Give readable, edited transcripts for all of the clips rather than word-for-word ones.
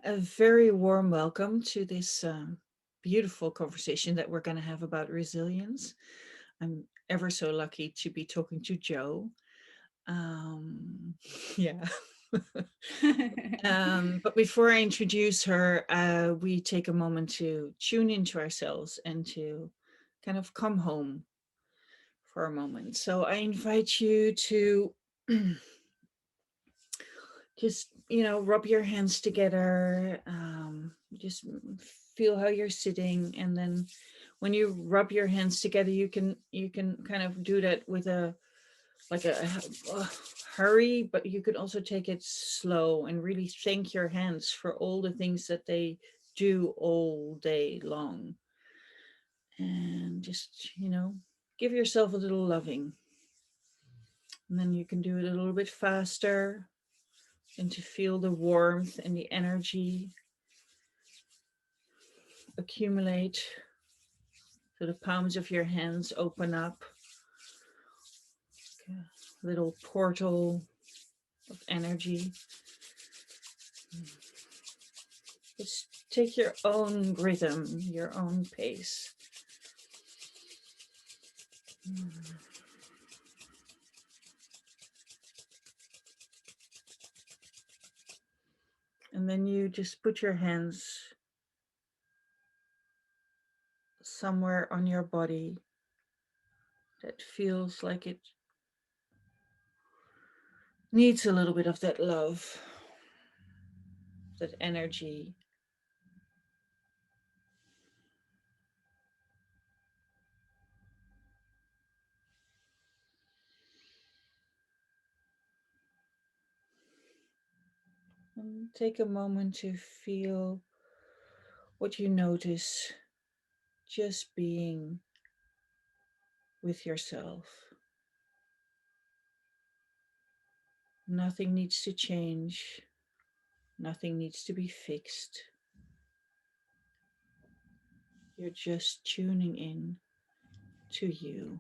A very warm welcome to this beautiful conversation that we're going to have about resilience. I'm ever so lucky to be talking to Joe. Um, yeah. But before I introduce her, we take a moment to tune into ourselves and to kind of come home for a moment. So I invite you to just rub your hands together, just feel how you're sitting, and then when you rub your hands together, you can kind of do that with a like a hurry, but you could also take it slow and really thank your hands for all the things that they do all day long, and just give yourself a little loving. And then you can do it a little bit faster, and to feel the warmth and the energy accumulate. So the palms of your hands open up, like a little portal of energy. Just take your own rhythm, your own pace. And then you just put your hands somewhere on your body that feels like it needs a little bit of that love, that energy. And take a moment to feel what you notice just being with yourself. Nothing needs to change, nothing needs to be fixed. You're just tuning in to you.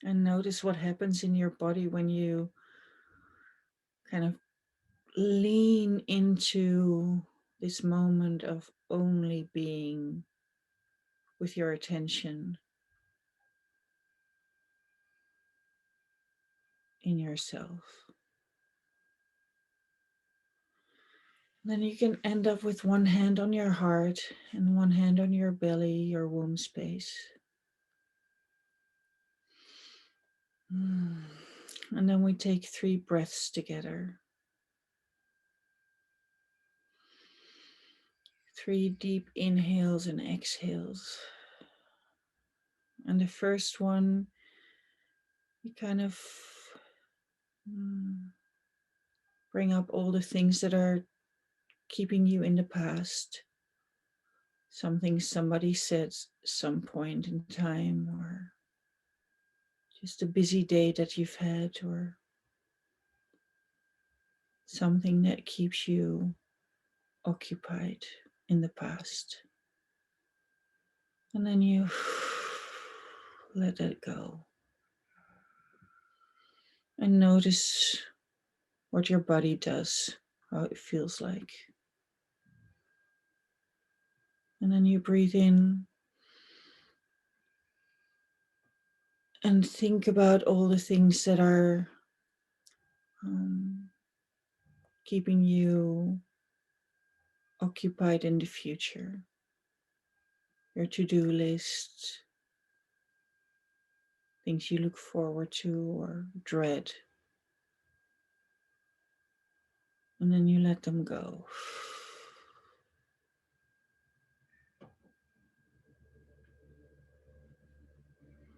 And notice what happens in your body when you kind of lean into this moment of only being with your attention in yourself. Then you can end up with one hand on your heart and one hand on your belly, your womb space. And then we take 3 breaths together. 3 deep inhales and exhales. And the first one, you kind of bring up all the things that are keeping you in the past. Something somebody said some point in time, or just a busy day that you've had, or something that keeps you occupied in the past. And then you let it go. And notice what your body does, how it feels like. And then you breathe in and think about all the things that are keeping you occupied in the future. Your to-do list, things you look forward to or dread. And then you let them go.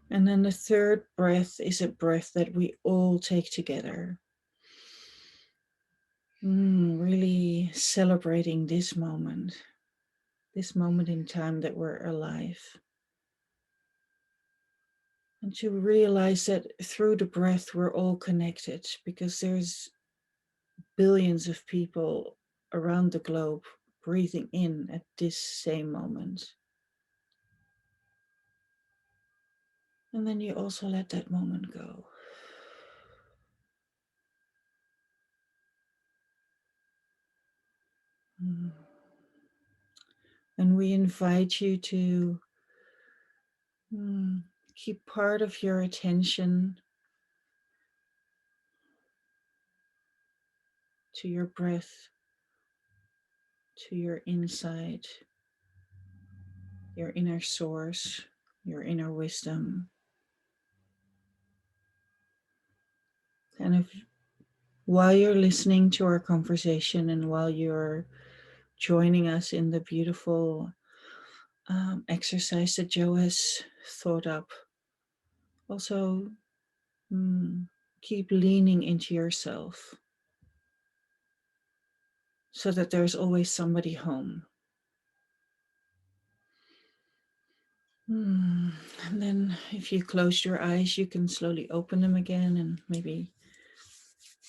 And then the third breath is a breath that we all take together. Really celebrating this moment in time that we're alive. And to realize that through the breath, we're all connected because there's billions of people around the globe breathing in at this same moment. And then you also let that moment go. Mm. And we invite you to keep part of your attention to your breath, to your inside, your inner source, your inner wisdom. Kind of while you're listening to our conversation and while you're joining us in the beautiful exercise that Joe has thought up, also keep leaning into yourself so that there's always somebody home. And then if you close your eyes, you can slowly open them again and maybe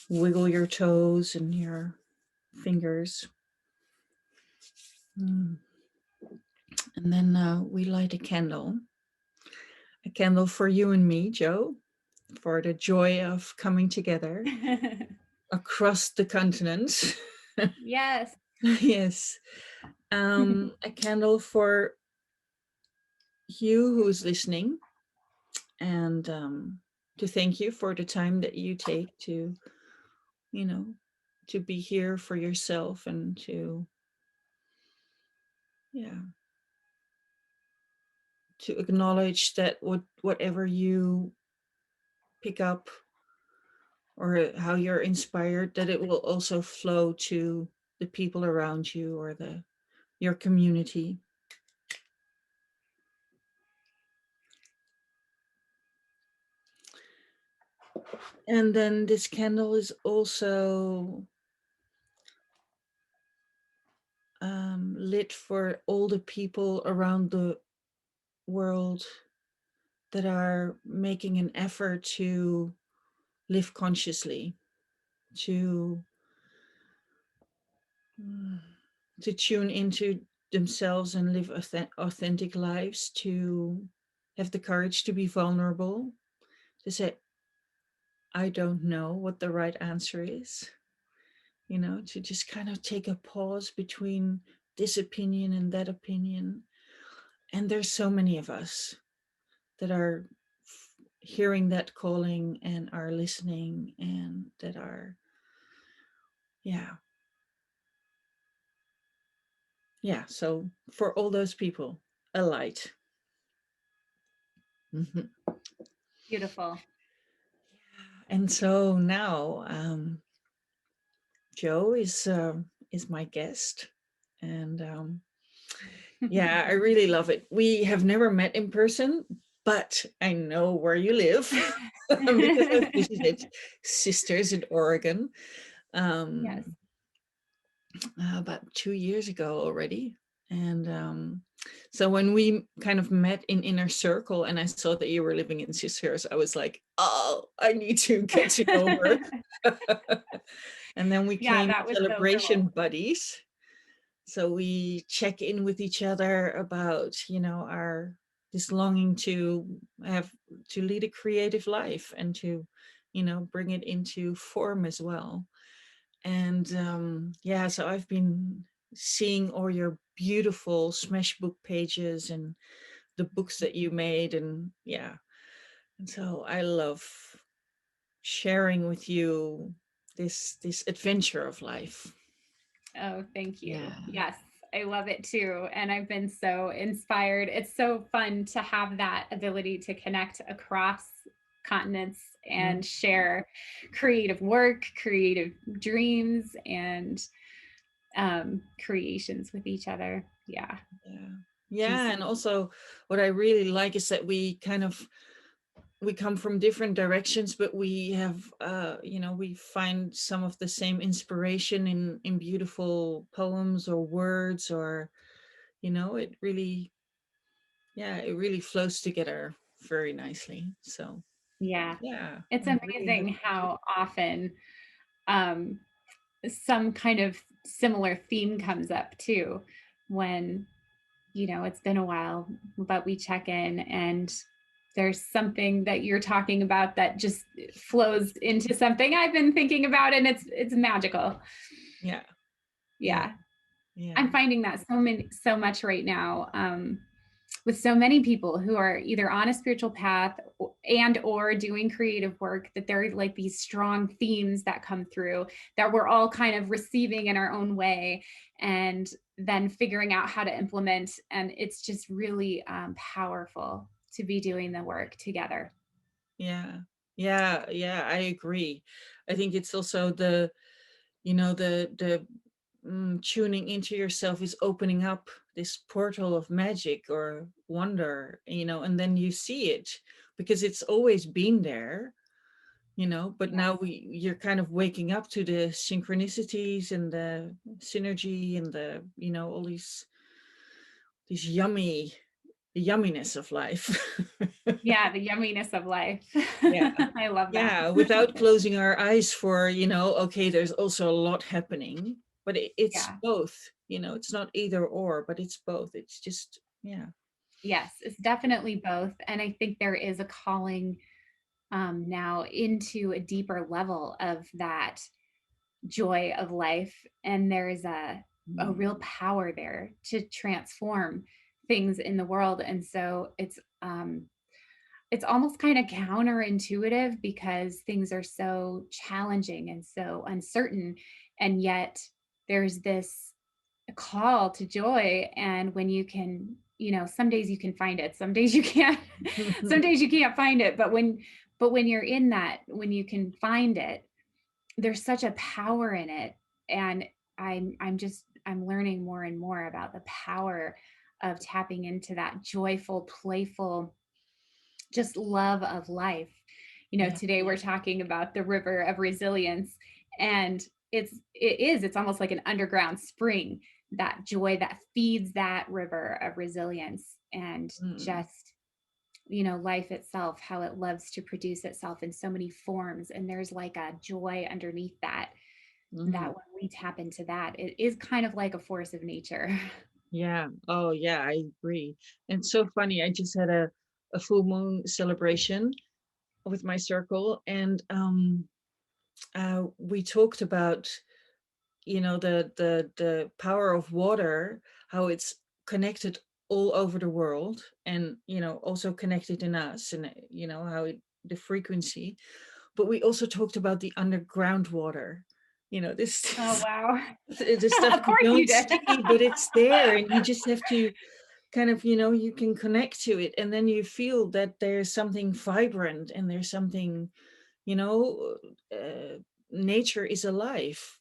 wiggle your toes and your fingers. And then we light a candle for you and me, Joe, for the joy of coming together across the continent. Yes. Yes. A candle for you who's listening, and to thank you for the time that you take to, you know, to be here for yourself and to, yeah, to acknowledge that whatever you pick up or how you're inspired, that it will also flow to the people around you or the your community. And then this candle is also lit for all the people around the world that are making an effort to live consciously, to to tune into themselves and live authentic lives, to have the courage to be vulnerable, to say, I don't know what the right answer is, to just kind of take a pause between this opinion and that opinion. And there's so many of us that are hearing that calling and are listening and that are, yeah, yeah. So for all those people, a light. Mhm. Beautiful. And so now Joe is my guest, and yeah, I really love it. We have never met in person, but I know where you live because I've visited sisters in Oregon Yes. um, about 2 years ago already. And so when we kind of met in Inner Circle and I saw that you were living in Sisters, I was like, oh, I need to get to know her. And then we Yeah, came that was so celebration cool. buddies. So we check in with each other about, our this longing to have to lead a creative life and to, bring it into form as well. And yeah, so I've been seeing all your beautiful Smashbook pages and the books that you made, and yeah, and so I love sharing with you this adventure of life. Oh, thank you. Yeah. Yes, I love it too. And I've been so inspired. It's so fun to have that ability to connect across continents Mm, and share creative work, creative dreams, and creations with each other. Yeah. yeah. Just Yeah, and also what I really like is that we come from different directions, but we have we find some of the same inspiration in beautiful poems or words, or it really, yeah, it really flows together very nicely. So Yeah. yeah, It's I'm really amazing happy to. how often um, some kind of similar theme comes up too when, it's been a while, but we check in and there's something that you're talking about that just flows into something I've been thinking about, and it's magical. Yeah, yeah, Yeah. yeah, I'm finding that so much right now, with so many people who are either on a spiritual path and or doing creative work, that there are like these strong themes that come through that we're all kind of receiving in our own way, and then figuring out how to implement. And it's just really powerful to be doing the work together. yeah, yeah, yeah. I agree. I think it's also the, tuning into yourself is opening up this portal of magic or wonder, and then you see it because it's always been there, but Yeah. now you're kind of waking up to the synchronicities and the synergy and the, all these yumminess of life. Yeah, the yumminess of life. Yeah. I love that. Yeah, without closing our eyes for, okay, there's also a lot happening, but it's Yeah. both, it's not either or, but it's both. It's just, yeah. Yes, it's definitely both. And I think there is a calling now into a deeper level of that joy of life. And there's a Mm, real power there to transform things in the world. And so it's almost kind of counterintuitive because things are so challenging and so uncertain. And yet there's this call to joy. And when you can, some days you can find it, some days you can't, some days you can't find it. But when you're in that, when you can find it, there's such a power in it. And I'm learning more and more about the power of tapping into that joyful, playful, just love of life. yeah. Today we're talking about the river of resilience, and it's almost like an underground spring, that joy that feeds that river of resilience. And Mm, just, life itself, how it loves to produce itself in so many forms. And there's like a joy underneath that, mm, that when we tap into that, it is kind of like a force of nature. yeah. Oh, yeah, I agree. And it's so funny. I just had a full moon celebration with my circle, and we talked about, the power of water, how it's connected all over the world, and also connected in us, and how the frequency. But we also talked about the underground water, Oh, this wow. the stuff Of you course you don't did. see, but it's there, and you just have to kind of, you can connect to it, and then you feel that there's something vibrant, and there's something, you know nature is alive,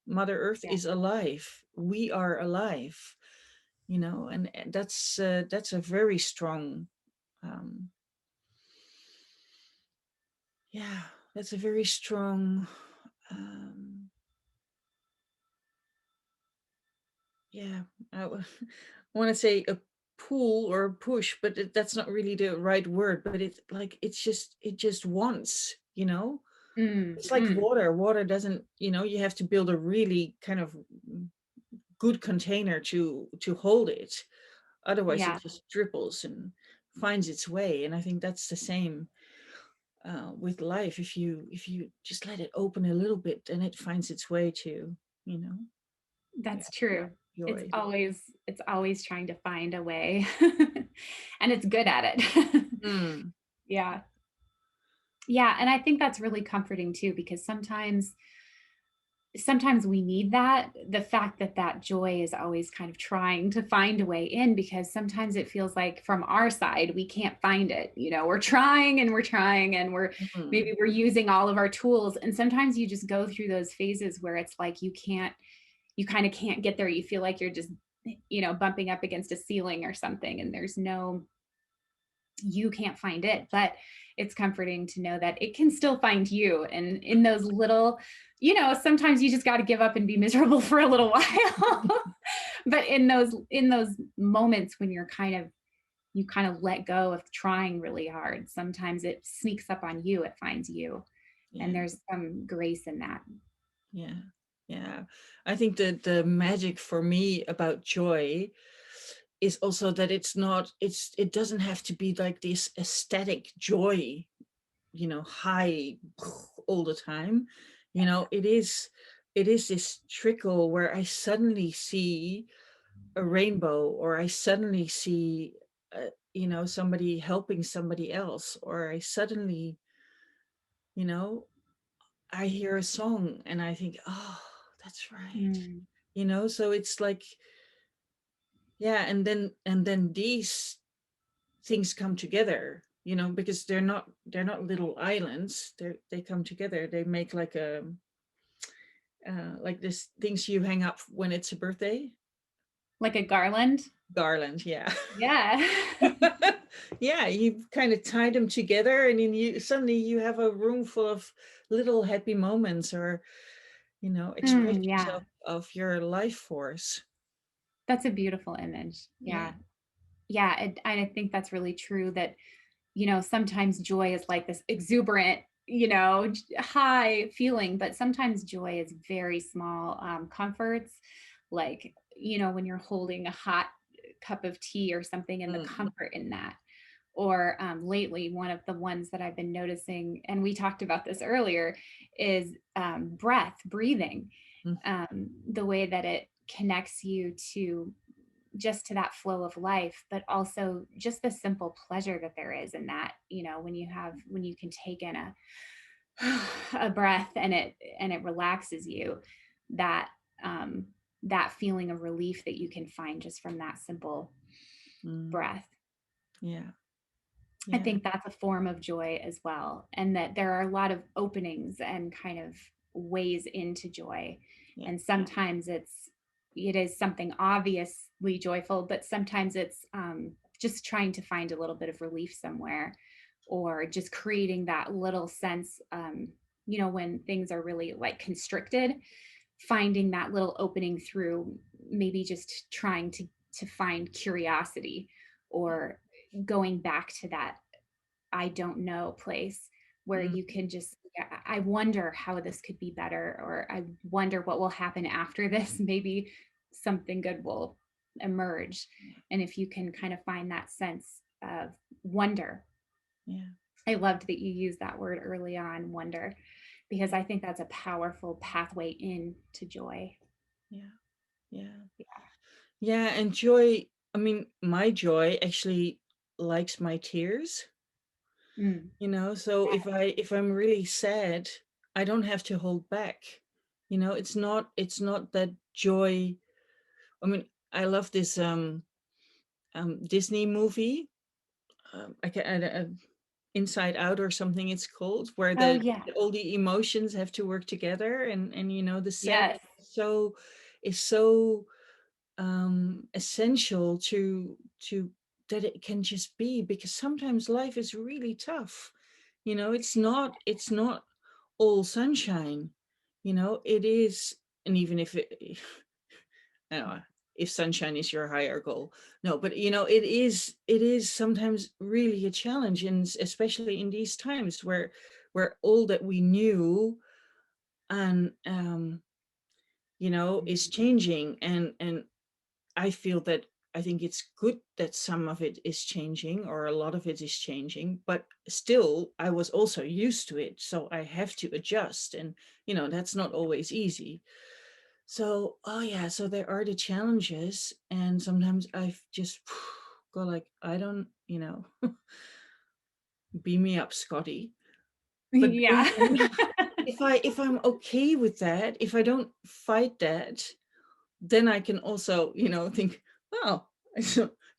mother earth Yeah, is alive, we are alive, and that's a very strong, um yeah, that's a very strong, um yeah, I want to say a pull or a push, but that's not really the right word, but it's like it just wants, mm, it's like mm. water doesn't, you have to build a really kind of good container to hold it, otherwise it Yeah, just dribbles and finds its way. And I think that's the same, with life. If you just let it open a little bit, then it finds its way to, you know yeah, that's true. It's joy. always it's always trying to find a way. And it's good at it. Mm, Yeah. Yeah, and I think that's really comforting too, because sometimes we need that, the fact that that joy is always kind of trying to find a way in, because sometimes it feels like from our side we can't find it. We're trying and we're trying, and mm, maybe we're using all of our tools, and sometimes you just go through those phases where it's like you kind of can't get there. You feel like you're just bumping up against a ceiling or something, and you can't find it. But it's comforting to know that it can still find you. And in those little, sometimes you just got to give up and be miserable for a little while. But in those moments when you're kind of, you kind of let go of trying really hard. Sometimes it sneaks up on you, it finds you. And Yeah. there's some grace in that. Yeah. Yeah. I think that the magic for me about joy is also that it doesn't have to be like this ecstatic joy, high all the time. It is this trickle where I suddenly see a rainbow, or I suddenly see somebody helping somebody else, or I suddenly, you know I hear a song and I think, oh, that's right. Mm. So it's like, yeah, and then these things come together, because they're not little islands. They come together. They make like like this things you hang up when it's a birthday Like a garland. garland. Yeah. Yeah. Yeah, you kind of tie them together, and then you suddenly you have a room full of little happy moments, or expressions Yeah. of your life force. That's a beautiful image. Yeah. Yeah. Yeah. And I think that's really true that, sometimes joy is like this exuberant, high feeling, but sometimes joy is very small comforts. Like, when you're holding a hot cup of tea or something, and the Mm, comfort in that. Or lately, one of the ones that I've been noticing, and we talked about this earlier, is breathing, mm, the way that it connects you to just to that flow of life, but also just the simple pleasure that there is in that, when you can take in a a breath, and it relaxes you, that um that feeling of relief that you can find just from that simple mm. breath. Yeah. I Yeah. think that's a form of joy as well. And that there are a lot of openings and kind of ways into joy. Yeah. And sometimes it is something obviously joyful, but sometimes it's just trying to find a little bit of relief somewhere, or just creating that little sense, when things are really like constricted, finding that little opening through maybe just trying to find curiosity, or going back to that I don't know place where Mm, you can just, yeah, I wonder how this could be better, or I wonder what will happen after this. Maybe something good will emerge. yeah. And if you can kind of find that sense of wonder, Yeah. I loved that you used that word early on, wonder, because Yeah. I think that's a powerful pathway into joy. Yeah. Yeah. Yeah. Yeah. And joy, I mean, my joy actually likes my tears, Mm. so if I'm really sad, I don't have to hold back. It's not that joy. I mean, I love this Disney movie. I can Inside Out or something it's called, where Oh, the yeah. all the emotions have to work together, and the sadness Yes. is so essential to that it can just be, because sometimes life is really tough. It's not all sunshine. It is. And even if it I don't know if sunshine is your higher goal. No, but it is sometimes really a challenge, and especially in these times where all that we knew and is changing. And I think it's good that some of it is changing, or a lot of it is changing, but still I was also used to it, so I have to adjust, and that's not always easy. So, oh yeah, so there are the challenges, and sometimes I've just go like, I don't, beam me up, Scotty. But Yeah. then if I'm okay with that, if I don't fight that, then I can also, think, oh,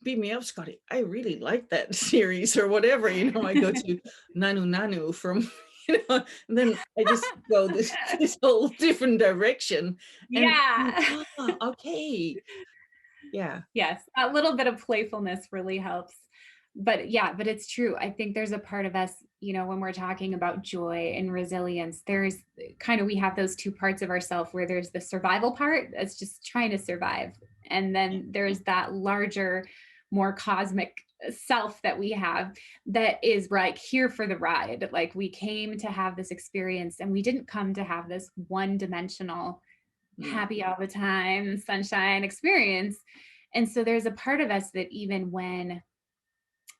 beat me up, Scotty. I really like that series or whatever. I go to Nanu Nanu from, and then I just go this whole different direction. And Yeah. okay, yeah, Yes, a little bit of playfulness really helps. But yeah, but it's true. I think there's a part of us, when we're talking about joy and resilience, there's kind of, we have those two parts of ourselves, where there's the survival part that's just trying to survive. And yeah, then there's that larger, more cosmic self that we have that is like here for the ride. Like we came to have this experience and we didn't come to have this one dimensional, No. happy all the time, sunshine experience. And so there's a part of us that even when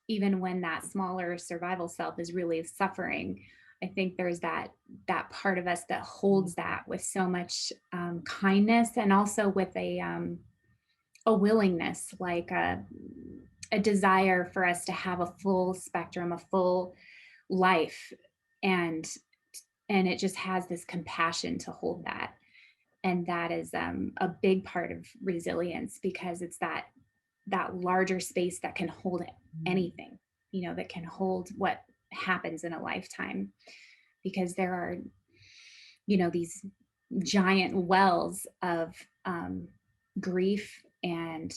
that smaller survival self is really suffering, I think there's that part of us that Mm. holds that with so much kindness, and also with a willingness, like a desire for us to have a full spectrum, a full life, and it just has this compassion to hold that. And that is a big part of resilience, because it's that larger space that can hold Mm. anything, that can hold what happens in a lifetime, because there are, these giant wells of grief and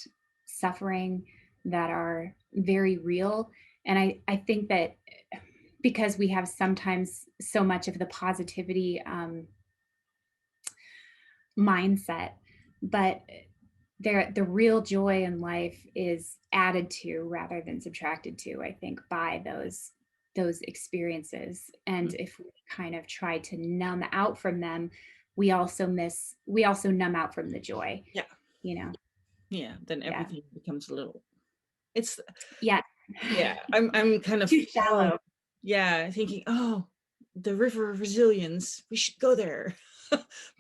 suffering that are very real. And I think that because we have sometimes so much of the positivity mindset, but the real joy in life is added to rather than subtracted to, I think, by those experiences. And Mm. if we kind of try to numb out from them, we also numb out from the joy, Yeah. you know. Yeah. Then Yeah. everything becomes a little, it's, Yeah. yeah, I'm kind of, Too oh, shallow. yeah, thinking, oh, the river of resilience, we should go there.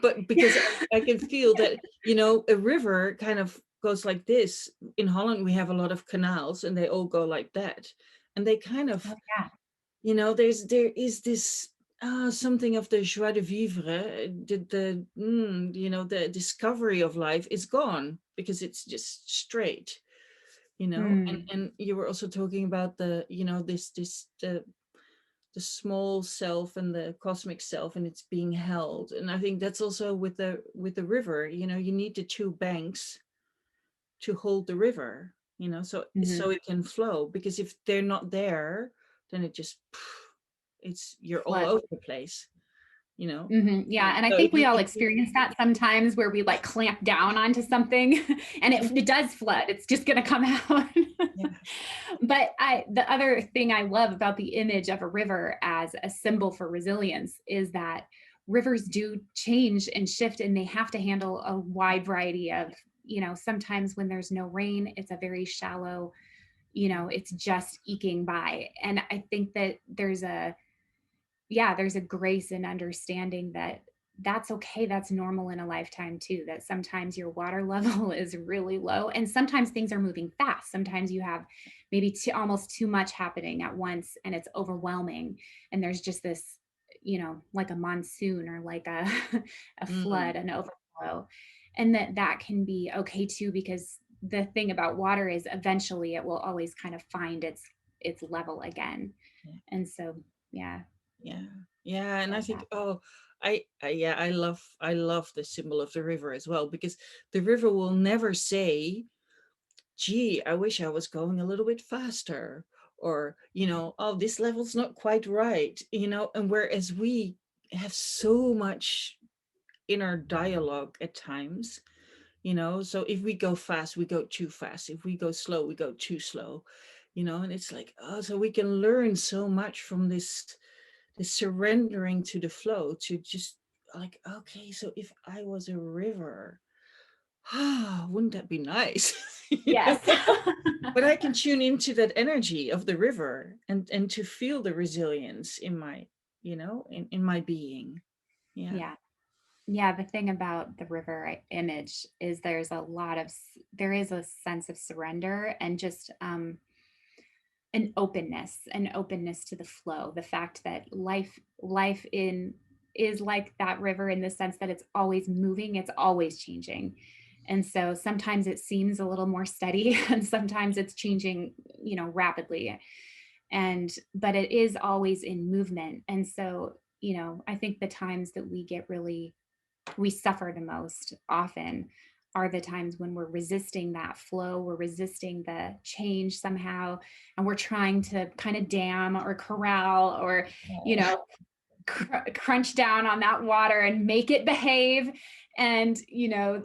But because I can feel that, a river kind of goes like this. In Holland, we have a lot of canals and they all go like that. And they kind of, Oh yeah. there is this something of the joie de vivre, the discovery of life is gone because it's just straight, and Mm, you were also talking about the, this the small self and the cosmic self, and it's being held. And I think that's also with the river, you need the two banks to hold the river, so mhm. it can flow, because if they're not there, then it just you're all Flood. over the place, you know Mhm, yeah, and I so think if we you all if you experience that sometimes, where we, like, clamp down onto something and it does flood, it's just gonna come out. Yeah. But the other thing I love about the image of a river as a symbol for resilience is that rivers do change and shift, and they have to handle a wide variety of, sometimes when there's no rain, it's a very shallow, it's just eking by. And I think that there's a grace and understanding that that's okay. That's normal in a lifetime too. That sometimes your water level is really low, and sometimes things are moving fast. Sometimes you have maybe almost too much happening at once, and it's overwhelming. And there's just this, like a monsoon, or like a a Mm, flood, an overflow, and that can be okay too. Because the thing about water is eventually it will always kind of find its level again. yeah. And so, yeah, Yeah. Yeah, and I love think, that. oh, yeah, I love the symbol of the river as well, because the river will never say, gee, I wish I was going a little bit faster, or, oh, this level's not quite right, and whereas we have so much inner dialogue at times, so if we go fast, we go too fast. If we go slow, we go too slow, and it's like, oh, so we can learn so much from this surrendering to the flow, to just like, okay, so if I was a river, wouldn't that be nice? Yes. But I can tune into that energy of the river, and to feel the resilience in my, in my being. Yeah. Yeah. Yeah, the thing about the river image is there is a sense of surrender, and just an openness to the flow. The fact that life in is like that river, in the sense that it's always moving, it's always changing. And so sometimes it seems a little more steady and sometimes it's changing, rapidly. But it is always in movement. And so, I think the times that we suffer the most often are the times when we're resisting that flow, we're resisting the change somehow, and we're trying to kind of dam or corral, or, you Oh. know, crunch down on that water and make it behave. And,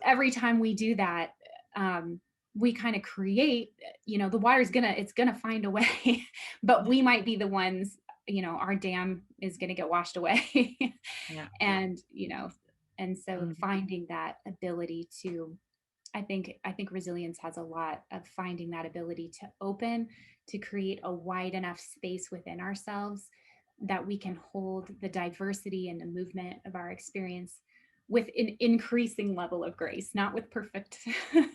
every time we do that, um, we kind of create, the water's it's gonna find a way, but Yeah. we might be the ones, our dam is gonna get washed away. Yeah. And, and so Mm, finding that ability to, I think resilience has a lot of finding that ability to open, to create a wide enough space within ourselves that we can hold the diversity and the movement of our experience with an increasing level of grace, not with perfect,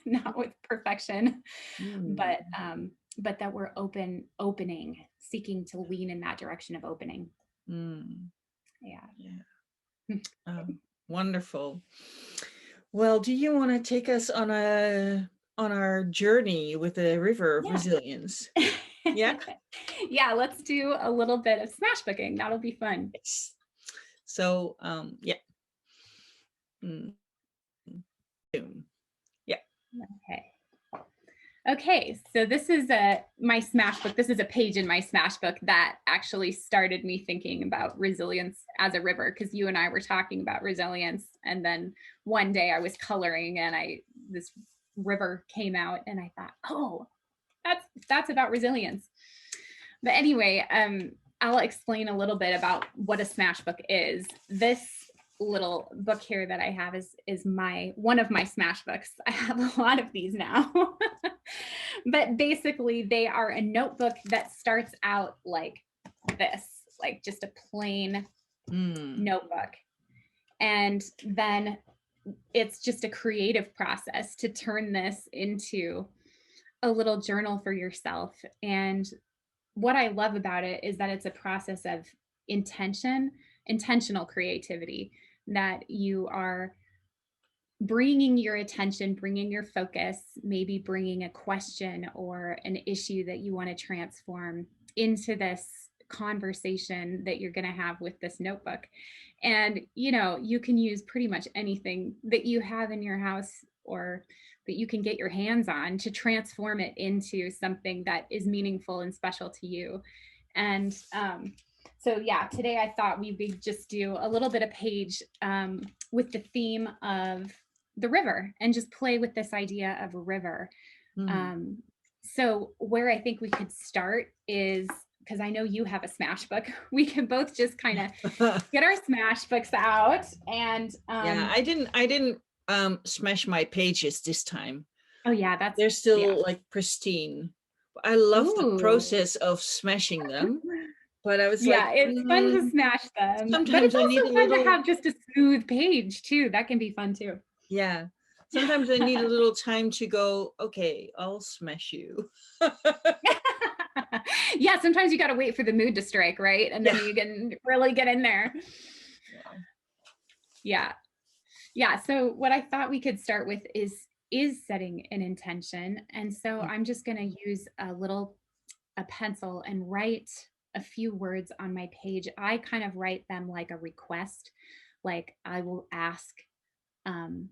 not with perfection, mm, but that we're opening, seeking to lean in that direction of opening. mm. Yeah. Yeah. Wonderful. Well, do you want to take us on our journey with the river of Yeah. resilience? Yeah. Yeah, let's do a little bit of smash booking. That'll be fun. Yes. So, yeah. Mm, boom. Yeah. Okay. Okay, so this is my smash book. This is a page in my smash book that actually started me thinking about resilience as a river, because you and I were talking about resilience, and then one day I was coloring and this river came out, and I thought, oh, that's about resilience. But anyway, I'll explain a little bit about what a smash book is. This little book here that I have is my one of my smash books. I have a lot of these now. But basically they are a notebook that starts out like this, like just a plain notebook. And then it's just a creative process to turn this into a little journal for yourself. And what I love about it is that it's a process of intentional creativity, that you are bringing your attention, bringing your focus, maybe bringing a question or an issue that you want to transform into this conversation that you're going to have with this notebook. And, you can use pretty much anything that you have in your house or that you can get your hands on to transform it into something that is meaningful and special to you. And so, yeah, today I thought we would just do a little bit of page with the theme of the river and just play with this idea of a river. Mm. So where I think we could start is, because I know you have a smash book, we can both just kind of get our smash books out and Yeah, I didn't smash my pages this time. oh yeah, They're yeah. still like pristine. I love the Ooh. process of smashing them, but I was like, Yeah, it's fun to smash them, but sometimes it's I need also a fun to little, have just a smooth page too. That can be fun too. yeah. Sometimes I need a little time to go, okay, I'll smash you. Yeah, sometimes you got to wait for the mood to strike, right? And Yeah. then you can really get in there. Yeah. Yeah. Yeah. So what I thought we could start with is setting an intention. And so I'm just going to use a pencil and write a few words on my page. I kind of write them like a request. Like I will ask, um,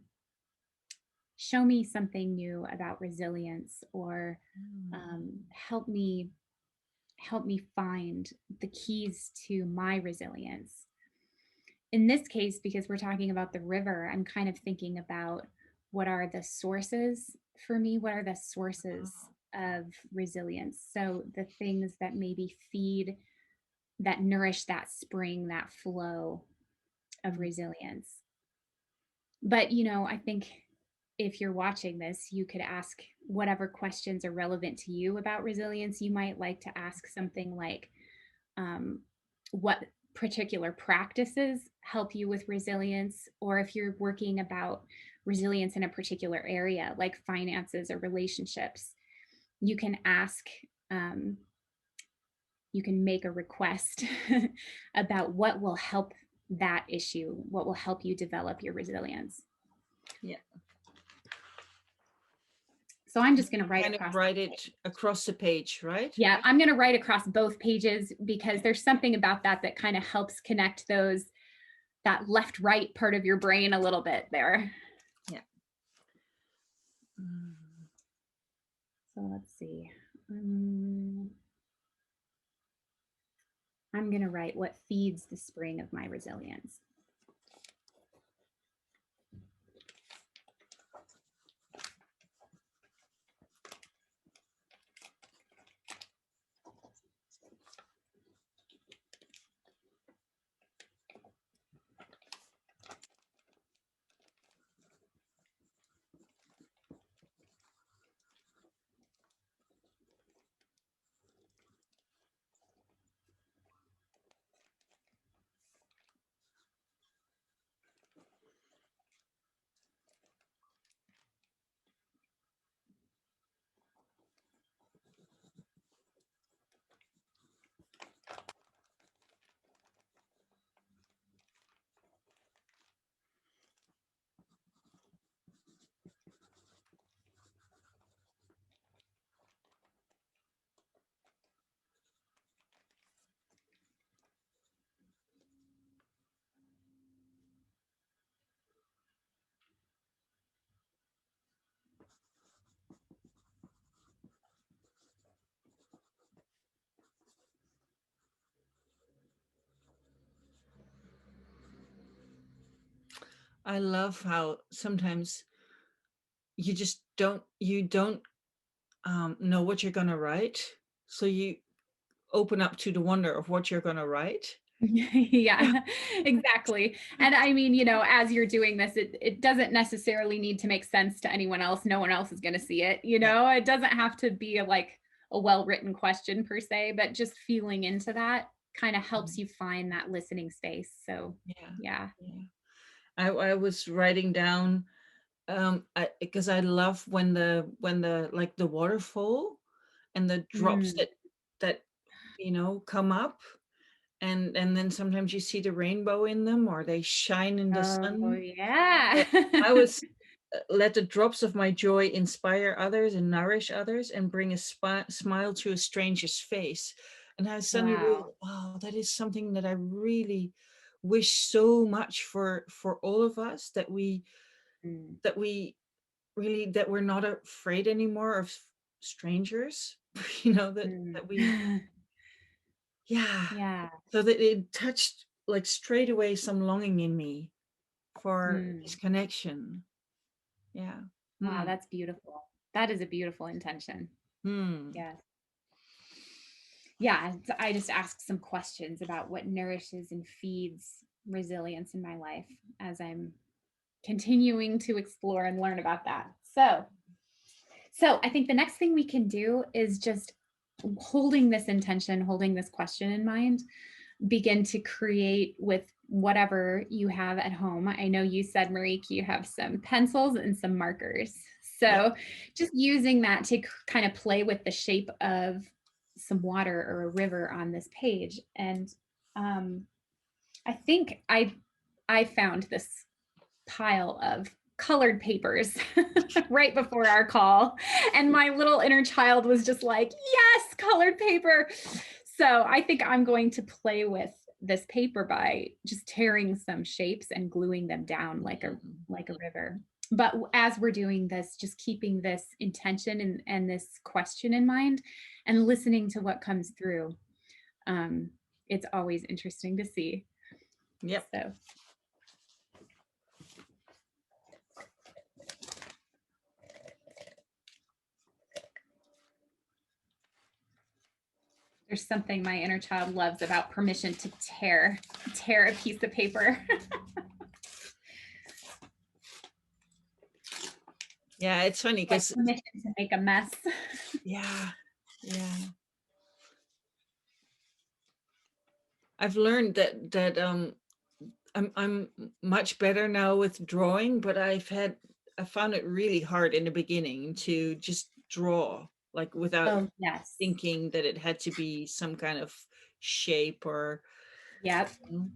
show me something new about resilience, or help me find the keys to my resilience. In this case, because we're talking about the river, I'm kind of thinking about what are the sources for me? What are the sources of resilience? So the things that maybe feed, that nourish that spring, that flow of resilience. But, I think if you're watching this, you could ask whatever questions are relevant to you about resilience. You might like to ask something like, um, what particular practices help you with resilience, or if you're working about resilience in a particular area like finances or relationships, you can ask, um, you can make a request about what will help that issue, what will help you develop your resilience. Yeah. So I'm just going to write Kind of across. write it across the page, right? Yeah, I'm going to write across both pages because there's something about that kind of helps connect that left right part of your brain a little bit there. Yeah. So let's see. I'm going to write what feeds the spring of my resilience. I love how sometimes you don't know what you're going to write, so you open up to the wonder of what you're going to write. Yeah, exactly. And I mean, as you're doing this, it doesn't necessarily need to make sense to anyone else. No one else is going to see it. Yeah. It doesn't have to be like a well-written question per se, but just feeling into that kind of helps Mhm. you find that listening space. So, Yeah. yeah. Yeah. I was writing down because I love when the like the waterfall and the drops Mm. that come up, and then sometimes you see the rainbow in them, or they shine in the Oh, sun. yeah. Uh, I was let the drops of my joy inspire others and nourish others and bring a smile to a stranger's face. And I suddenly Wow. realized, wow, that is something that I really wish so much for all of us, Mm. that we really that we're not afraid anymore of strangers. That we, Mm. yeah. Yeah. So that it touched like straight away some longing in me for this Mm. connection. Yeah. Wow, Hmm. that's beautiful. That is a beautiful intention. Hmm. Yes. Yeah, I just ask some questions about what nourishes and feeds resilience in my life as I'm continuing to explore and learn about that. So I think the next thing we can do is just holding this intention, holding this question in mind, begin to create with whatever you have at home. I know you said, Marique, you have some pencils and some markers. Yep. So just using that to kind of play with the shape of some water or a river on this page. And um, I think I found this pile of colored papers right before our call. And my little inner child was just like, yes, colored paper. So I think I'm going to play with this paper by just tearing some shapes and gluing them down like a river. But as we're doing this, just keeping this intention and this question in mind and listening to what comes through. Um, it's always interesting to see. Yep. So there's something my inner child loves about permission to tear a piece of paper. Yeah, it's funny Like because permission to make a mess. yeah, yeah. I've learned that I'm much better now with drawing, but I found it really hard in the beginning to just draw, like without Oh, yes. thinking that it had to be some kind of shape, or Yep. you know,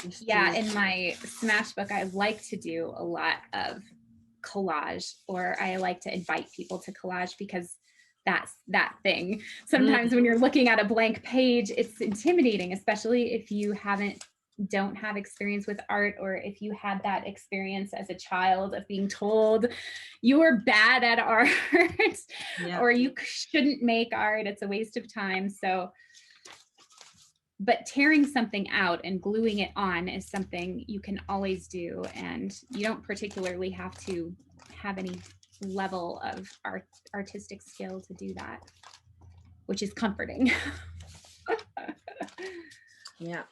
just Yeah, to. in my Smash book, I like to do a lot of collage, or I like to invite people to collage because that's that thing. Sometimes Mm, when you're looking at a blank page, it's intimidating, especially if you don't have experience with art, or if you had that experience as a child of being told you were bad at art yeah, or you shouldn't make art, it's a waste of time. But tearing something out and gluing it on is something you can always do, and you don't particularly have to have any level of artistic skill to do that, which is comforting. yeah.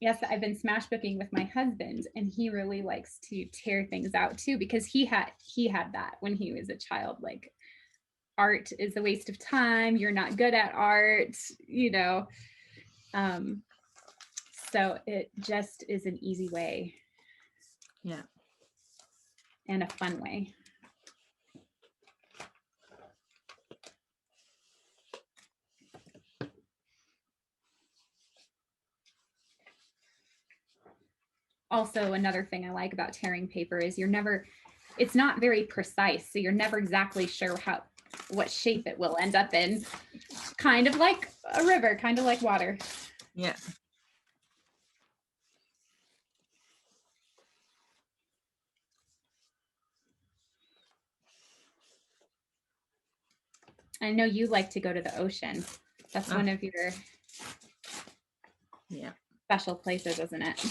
Yes, I've been smash booking with my husband, and he really likes to tear things out too, because he had that when he was a child. Like, art is a waste of time. You're not good at art, you know. Um, so it just is an easy way Yeah. and a fun way. Also, another thing I like about tearing paper is it's not very precise. So you're never exactly sure what shape it will end up in. Kind of like a river, kind of like water. Yeah. I know you like to go to the ocean. That's Ah, one of your yeah. special places, isn't it?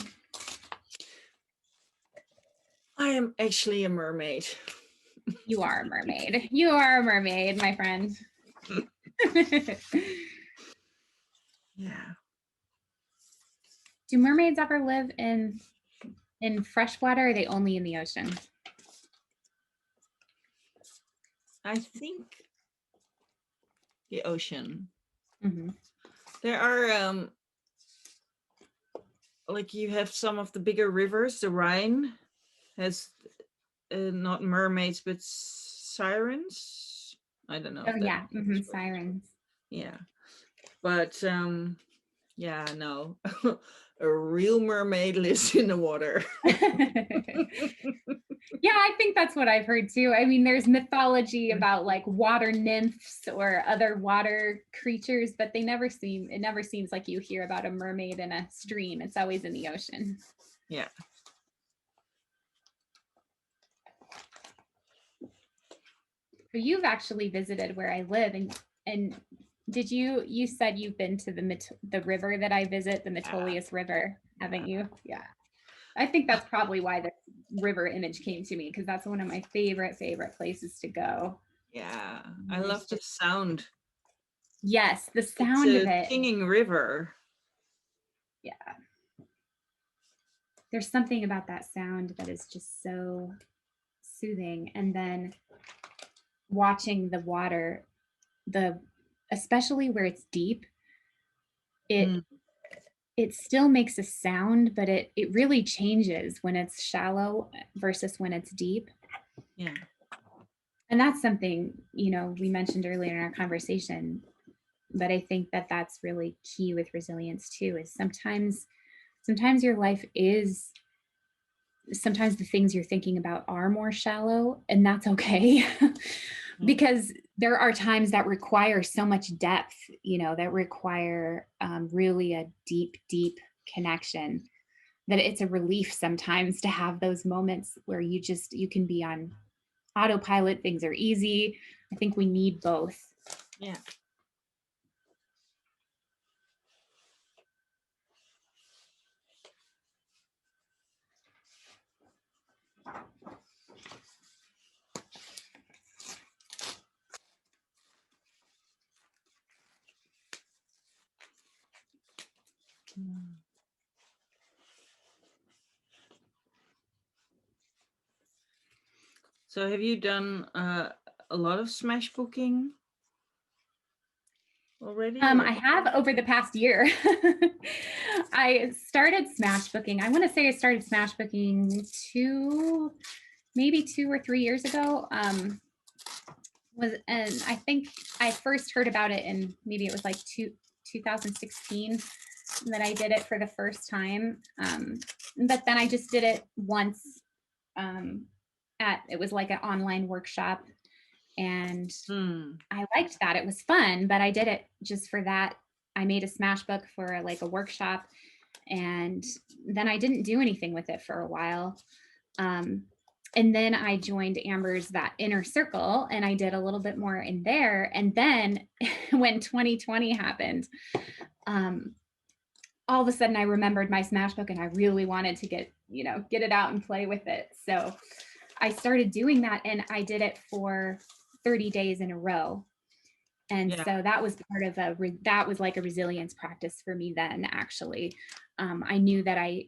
I am actually a mermaid. You are a mermaid. You are a mermaid, my friend. Yeah. Do mermaids ever live in freshwater, or are they only in the ocean? I think the ocean. Mm-hmm. There are like you have some of the bigger rivers. The Rhine has not mermaids but sirens. I don't know Oh if that. yeah, sirens. Yeah, but yeah, no. A real mermaid lives in the water. Yeah, I think that's what I've heard too. I mean, there's mythology about like water nymphs or other water creatures, but it never seems like you hear about a mermaid in a stream. It's always in the ocean. Yeah. So you've actually visited where I live, and you said you've been to the river that I visit, the Metolius River, haven't you? Yeah. I think that's probably why the river image came to me, because that's one of my favorite places to go. Yeah, I And love it's the just, sound. yes, the It's sound of a it. singing river. Yeah. There's something about that sound that is just so soothing. And then watching the water, especially where it's deep, it Mm, it still makes a sound, but it really changes when it's shallow versus when it's deep. yeah. And that's something, we mentioned earlier in our conversation, but I think that that's really key with resilience too, is sometimes your life is, sometimes the things you're thinking about are more shallow, and that's okay. Because there are times that require so much depth, that require really a deep connection, that it's a relief sometimes to have those moments where you can be on autopilot, things are easy. I think we need both. Yeah. Mm. So have you done a lot of smash booking already? I have over the past year. I started smash booking. I want to say I started smash booking maybe 2 or 3 years ago. And I think I first heard about it in, maybe it was like 2016 that I did it for the first time. But then I just did it once. It was like an online workshop, and I liked that. It was fun, but I did it just for that. I made a smash book for like a workshop, and then I didn't do anything with it for a while. And then I joined Amber's that inner circle, and I did a little bit more in there. And then when 2020 happened, all of a sudden I remembered my smash book, and I really wanted to get it out and play with it. So I started doing that, and I did it for 30 days in a row. And so that was part of that was like a resilience practice for me then, actually. I knew that I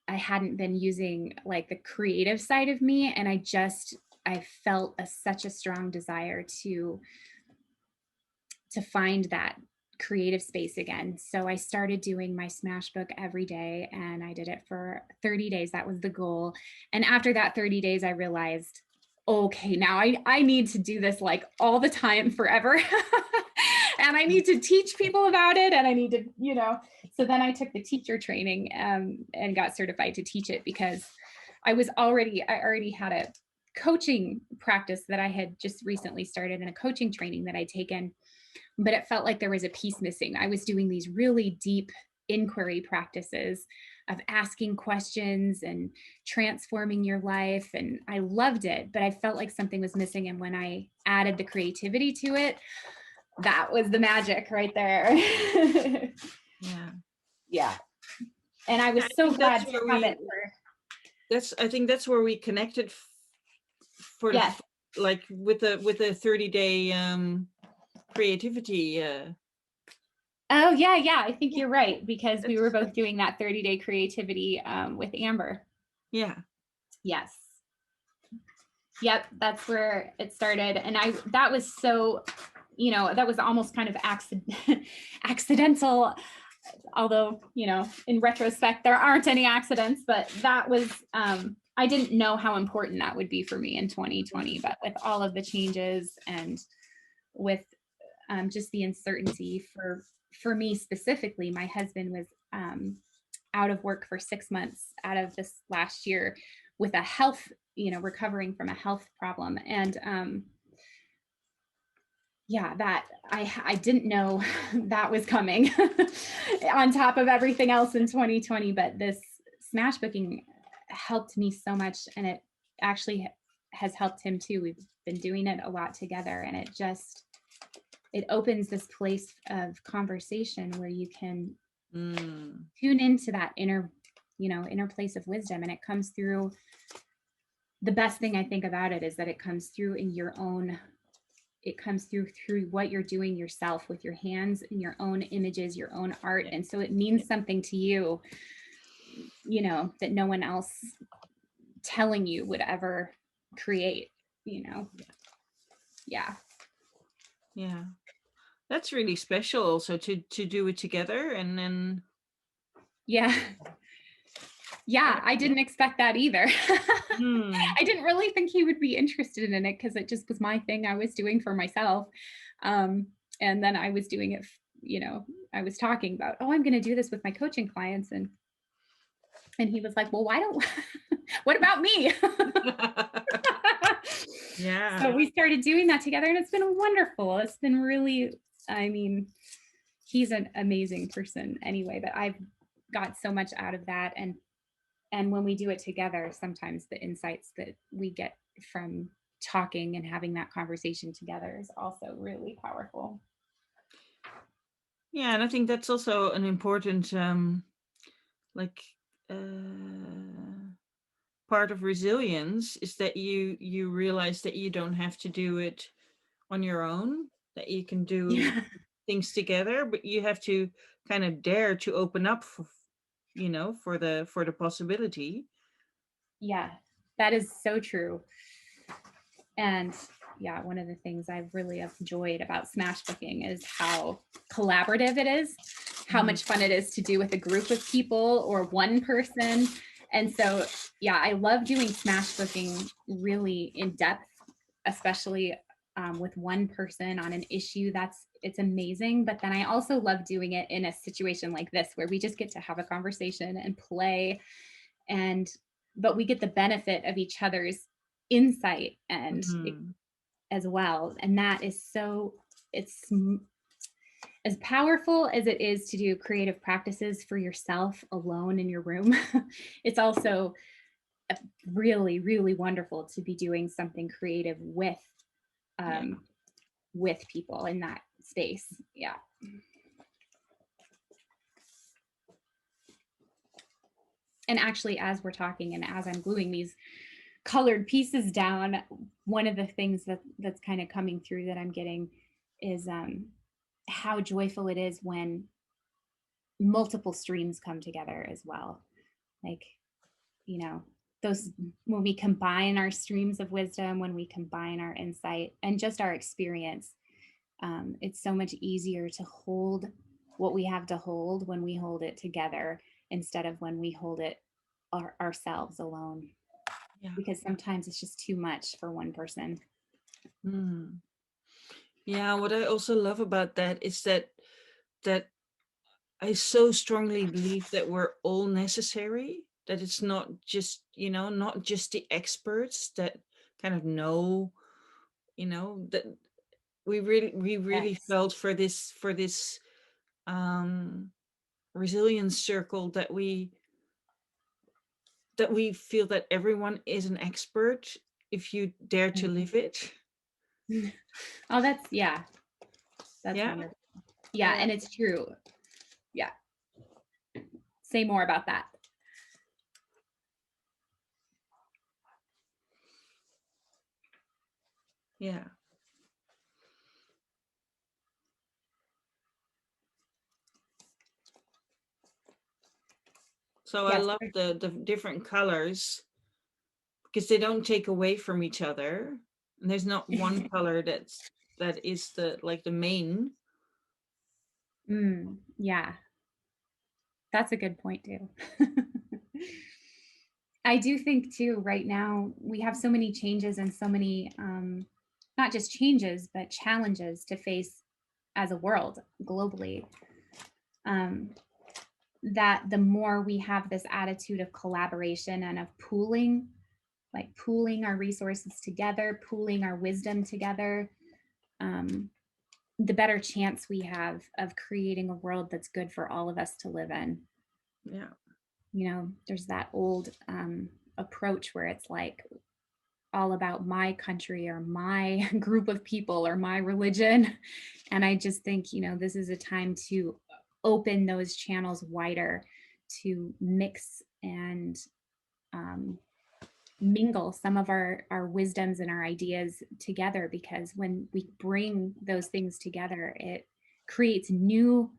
hadn't been using like the creative side of me, and I felt such a strong desire to find that creative space again. So I started doing my smash book every day, and I did it for 30 days. That was the goal. And after that 30 days, I realized, okay, now I need to do this like all the time forever. And I need to teach people about it. And I need to, so then I took the teacher training and got certified to teach it, because I already had a coaching practice that I had just recently started, and a coaching training that I'd taken, but it felt like there was a piece missing. I was doing these really deep inquiry practices of asking questions and transforming your life, and I loved it, but I felt like something was missing. And when I added the creativity to it, that was the magic right there. Yeah. Yeah. And I Yeah, I was so think that's glad to where have we it for, I think that's where we connected for the yes. like with the 30-day creativity Oh yeah, yeah. I think yeah, you're right because we were that's both doing that 30-day creativity with Amber. yeah. Yes. Yep, that's where it started. And that was so, that was almost kind of accidental, although, in retrospect, there aren't any accidents, but that was, I didn't know how important that would be for me in 2020, but with all of the changes and with just the uncertainty for me specifically, my husband was out of work for 6 months out of this last year with a health, recovering from a health problem. And yeah, that I didn't know that was coming on top of everything else in 2020. But this smash booking helped me so much, and it actually has helped him too. We've been doing it a lot together, and it opens this place of conversation where you can tune into that inner place of wisdom, and it comes through. The best thing I think about it is that it comes through in your own, it comes through what you're doing yourself with your hands and your own images, your own art. Yeah, And so it means yeah, something to you, that no one else telling you would ever create, you know. Yeah. yeah. That's really special also to do it together and then Yeah. yeah. Yeah, I didn't expect that either. Hmm. I didn't really think he would be interested in it because it just was my thing I was doing for myself. Um, and then I was doing it, I was talking about, oh, I'm going to do this with my coaching clients. And he was like, well, why don't, what about me? So Yeah. we started doing that together and it's been wonderful. It's been really, I mean, he's an amazing person anyway, but I've got so much out of that. And when we do it together, sometimes the insights that we get from talking and having that conversation together is also really powerful. Yeah, and I think that's also an important like uh part of resilience is that you realize that you don't have to do it on your own, that you can do Yeah. things together, but you have to kind of dare to open up for for the possibility. Yeah, that is so true. And yeah, one of the things I've really enjoyed about smash booking is how collaborative it is, how Mhm. much fun it is to do with a group of people or one person. And so, yeah, I love doing smash booking really in depth, especially with one person on an issue. It's amazing. But then I also love doing it in a situation like this where we just get to have a conversation and play, and but we get the benefit of each other's insight and Mhm. as well. And that is so, it's as powerful as it is to do creative practices for yourself alone in your room. It's also really, really wonderful to be doing something creative Yeah. um, with people in that space. Yeah. And actually, as we're talking and as I'm gluing these colored pieces down, one of the things that's kind of coming through that I'm getting is how joyful it is when multiple streams come together as well. Like, you know, those, when we combine our streams of wisdom, when we combine our insight and just our experience, it's so much easier to hold what we have to hold when we hold it together instead of when we hold it ourselves alone, Yeah. because sometimes it's just too much for one person. Mhm. Yeah, what I also love about that is that I so strongly believe that we're all necessary, that it's not just, not just the experts that kind of know, that we really Yes. felt for this um resilience circle that we feel that everyone is an expert if you dare to Mhm. live it. Oh, yeah, that's Yeah. wonderful. Yeah, Yeah. and it's true. Yeah. say more about that. Yeah. So I Yes. love the different colors because they don't take away from each other. And there's not one color that is the like the main. Yeah, that's a good point too. I do think too, right now, we have so many changes and so many, not just changes, but challenges to face as a world globally. Um, that the more we have this attitude of collaboration and of pooling, like pooling our resources together, pooling our wisdom together, um, the better chance we have of creating a world that's good for all of us to live in. Yeah. You know, there's that old approach where it's like all about my country or my group of people or my religion. And I just think, you know, this is a time to open those channels wider, to mix and um, mingle some of our wisdoms and our ideas together, because when we bring those things together, it creates new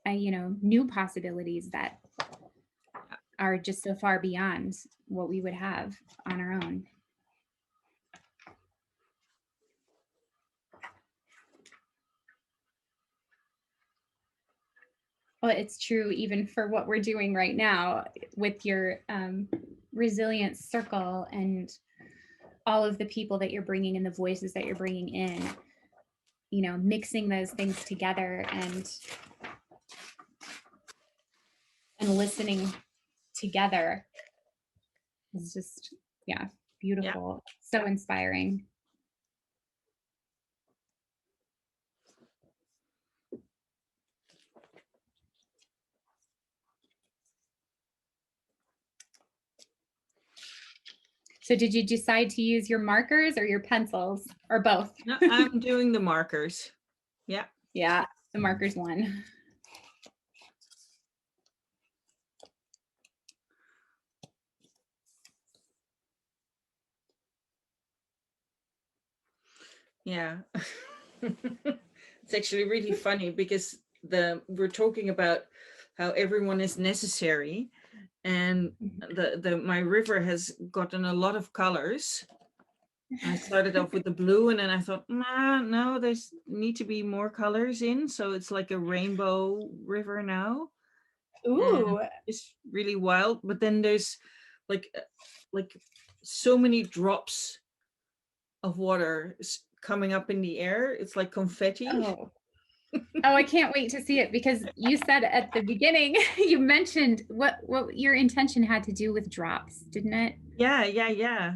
new possibilities that are just so far beyond what we would have on our own. Well, it's true even for what we're doing right now with your resilience circle and all of the people that you're bringing and the voices that you're bringing in, you know, mixing those things together and listening together is just, yeah, Yeah. beautiful. So inspiring. So did you decide to use your markers or your pencils or both? No, I'm doing the markers. Yeah. Yeah, the markers won. Yeah. It's actually really funny because we're talking about how everyone is necessary, and the my river has gotten a lot of colors. I started off with the blue, and then I thought, nah, no, there's need to be more colors in, so it's like a rainbow river now, and Ooh. it's really wild. But then there's like like so many drops of water coming up in the air. It's like confetti. Oh. Oh, I can't wait to see it, because you said at the beginning, you mentioned what your intention had to do with drops, didn't it? Yeah, yeah, yeah,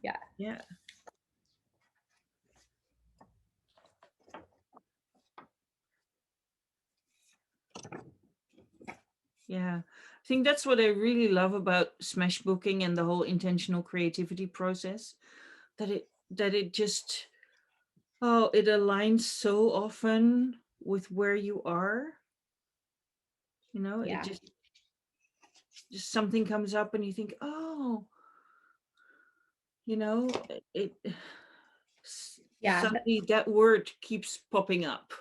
Yeah. yeah, yeah. I think that's what I really love about smash booking and the whole intentional creativity process. That it just, oh, it aligns so often with where you are. You know, it Yeah. just something comes up and you think, oh, you know, it Yeah. suddenly that word keeps popping up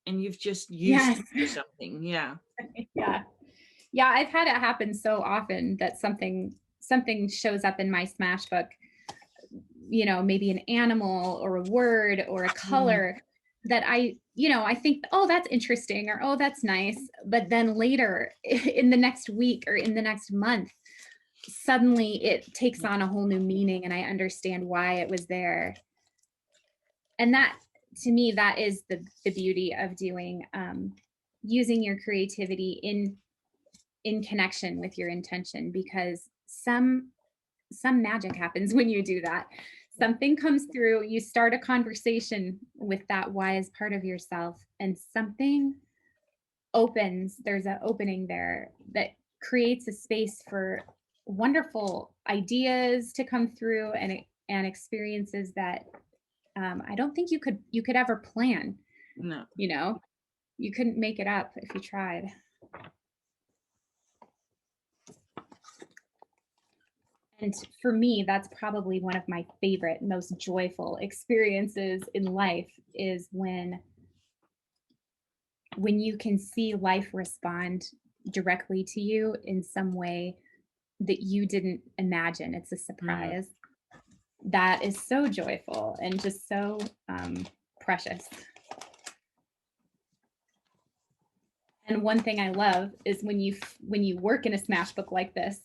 and you've just used Yes. it for something. Yeah. Yeah. Yeah, I've had it happen so often that something shows up in my smash book, you know, maybe an animal or a word or a Mm, color that I think, oh, that's interesting, or oh, that's nice. But then later in the next week or in the next month, suddenly it takes yeah. on a whole new meaning and I understand why it was there. And that, to me, that is the beauty of doing using your creativity in connection with your intention, because some magic happens when you do that. Yeah. Something comes through, you start a conversation with that wise part of yourself, and something opens, there's an opening there that creates a space for wonderful ideas to come through, and experiences that I don't think you could ever plan. No. You know, you couldn't make it up if you tried. And for me, that's probably one of my favorite, most joyful experiences in life is when you can see life respond directly to you in some way that you didn't imagine. It's a Mm, surprise. That is so joyful and just so precious. And one thing I love is when you work in a smash book like this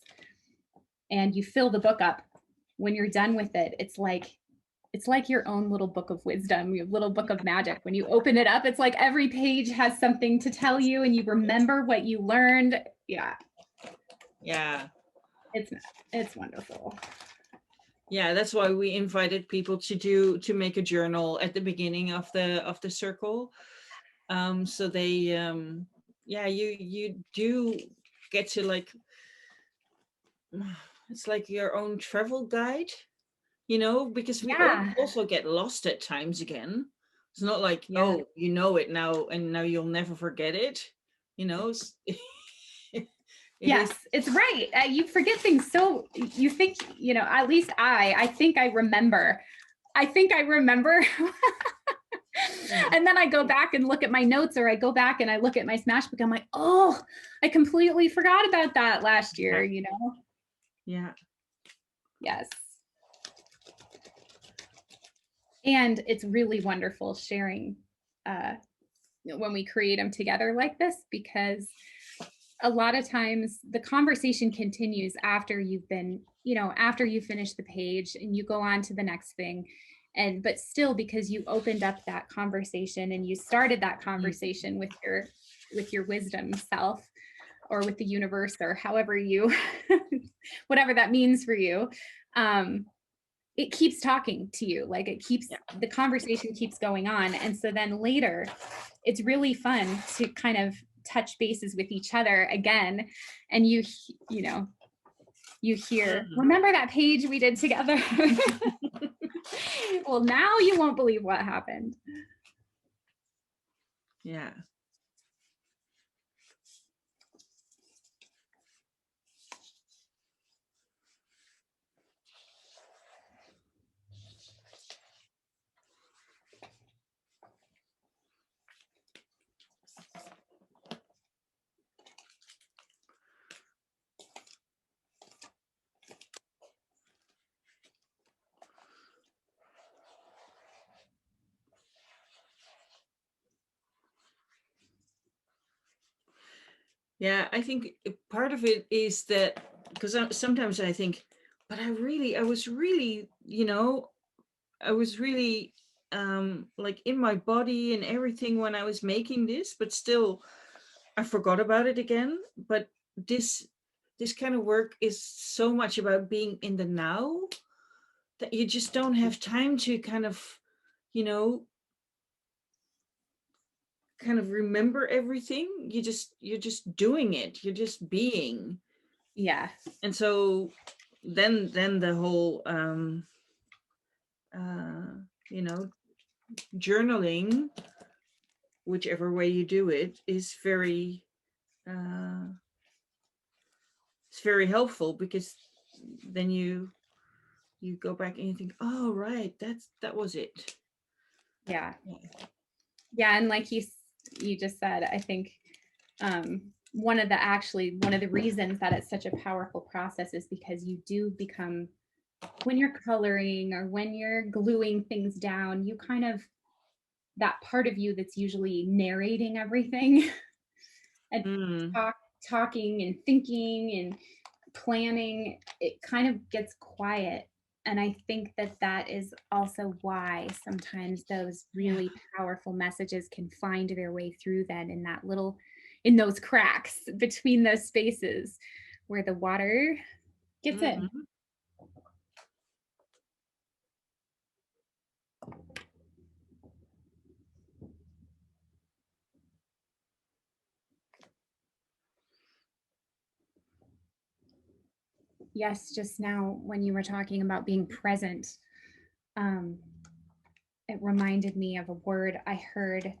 and you fill the book up, when you're done with it, it's like your own little book of wisdom, your little book of magic. When you open it up, it's like every page has something to tell you and you remember what you learned. Yeah, yeah. it's it's wonderful. Yeah, that's why we invited people to make a journal at the beginning of the circle. So they yeah, you do get to like it's like your own travel guide, you know, because we Yeah. also get lost at times again. It's not like, Yeah. oh, you know it now and now you'll never forget it. You know, it is. Yes, it's right. You forget things. So you think, you know, at least I think I remember. I think I remember. Yeah, And then I go back and look at my notes or I go back and I look at my smash book. I'm like, oh, I completely forgot about that last year, yeah, you know? yeah. Yes. And it's really wonderful sharing uh, when we create them together like this because a lot of times the conversation continues after you've been, you know, after you finish the page and you go on to the next thing. And but still because you opened up that conversation and you started that Mm, conversation with your wisdom self or with the universe or however you whatever that means for you. Um, it keeps talking to you, like it keeps yeah. the conversation keeps going on, and so then later it's really fun to kind of touch bases with each other again, and you know you hear, Mhm. remember that page we did together. Well, now you won't believe what happened. Yeah. Yeah, I think part of it is that because sometimes I think, but I was really, you know, I was really like in my body and everything when I was making this, but still I forgot about it again. But this this kind of work is so much about being in the now that you just don't have time to kind of, you know, kind of remember everything. You're just doing it. You're just being. Yeah. And so then the whole uh you know, journaling, whichever way you do it, is very uh it's very helpful because then you go back and you think, oh right, that was it. Yeah. Yeah. Yeah, and like you just said, I think one of the reasons that it's such a powerful process is because you do become, when you're coloring or when you're gluing things down, you kind of, that part of you that's usually narrating everything and Mm, talk, talking and thinking and planning, it kind of gets quiet. And I think that that is also why sometimes those yeah. really powerful messages can find their way through then in that little, in those cracks between those spaces where the water gets in. Mhm. Yes, just now when you were talking about being present, um, it reminded me of a word I heard.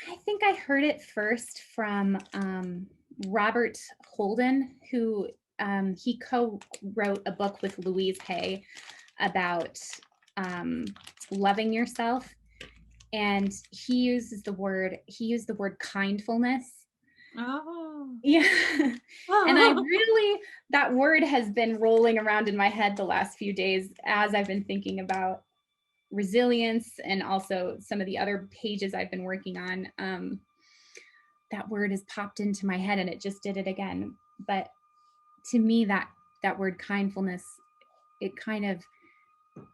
I think I heard it first from Robert Holden, who he co-wrote a book with Louise Hay about um, loving yourself, and he used the word kindfulness. Oh. Yeah. And I really, that word has been rolling around in my head the last few days as I've been thinking about resilience and also some of the other pages I've been working on. That word has popped into my head and it just did it again. But to me, that word kindfulness, it kind of,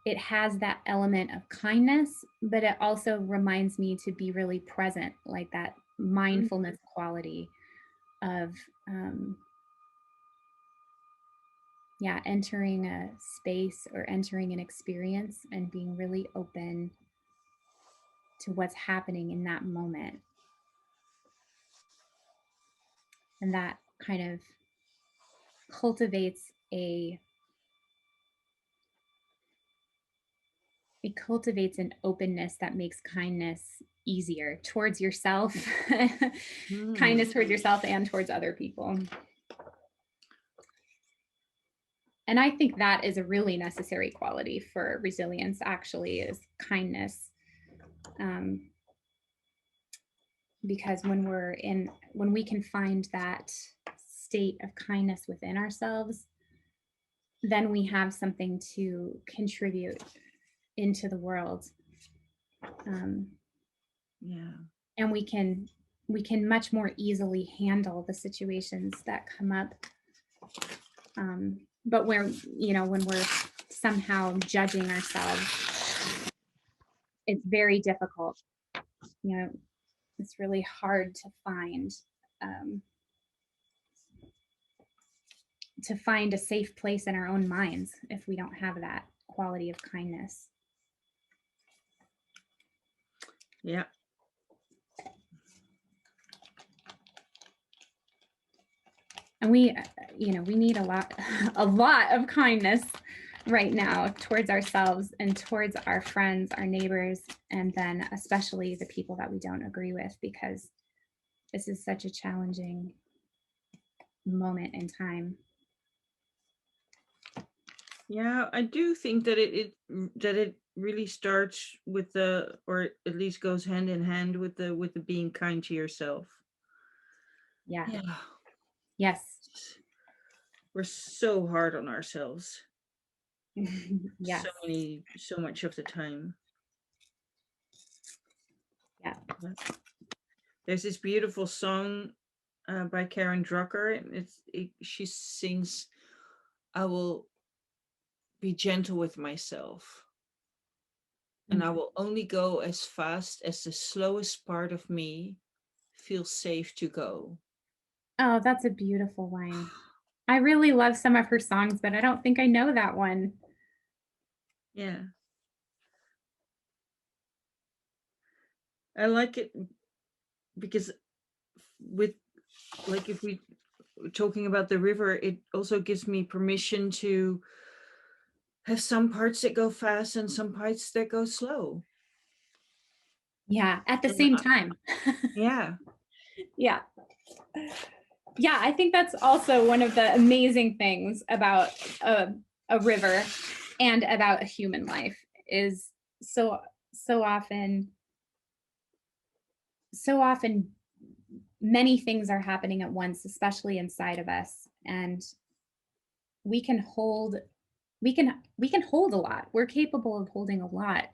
it has that element of kindness, but it also reminds me to be really present, like that mindfulness quality of yeah, entering a space or entering an experience and being really open to what's happening in that moment. And that kind of cultivates a it cultivates an openness that makes kindness easier towards yourself, Mm. kindness towards yourself and towards other people. And I think that is a really necessary quality for resilience, actually, is kindness. Because when we can find that state of kindness within ourselves, then we have something to contribute into the world. Yeah. And we can much more easily handle the situations that come up. But when we're somehow judging ourselves, it's very difficult. It's really hard um, to find a safe place in our own minds if we don't have that quality of kindness. Yeah. And we need a lot a lot of kindness right now towards ourselves and towards our friends, our neighbors, and then especially the people that we don't agree with, because this is such a challenging moment in time. Yeah, I do think that it really starts with or at least goes hand in hand with the being kind to yourself. Yeah. Yeah. Yes. We're so hard on ourselves Yes. so much of the time. Yeah. There's this beautiful song by Karen Drucker, and she sings, "I will be gentle with myself, and I will only go as fast as the slowest part of me feels safe to go." Oh, that's a beautiful line. I really love some of her songs, but I don't think I know that one. Yeah, I like it because with like if we talking about the river, it also gives me permission to have some parts that go fast and some parts that go slow. Yeah, at the And same time. yeah, Yeah. Yeah, I think that's also one of the amazing things about a river and about a human life is so so often so often many things are happening at once, especially inside of us, and we can hold we can hold a lot. We're capable of holding a lot.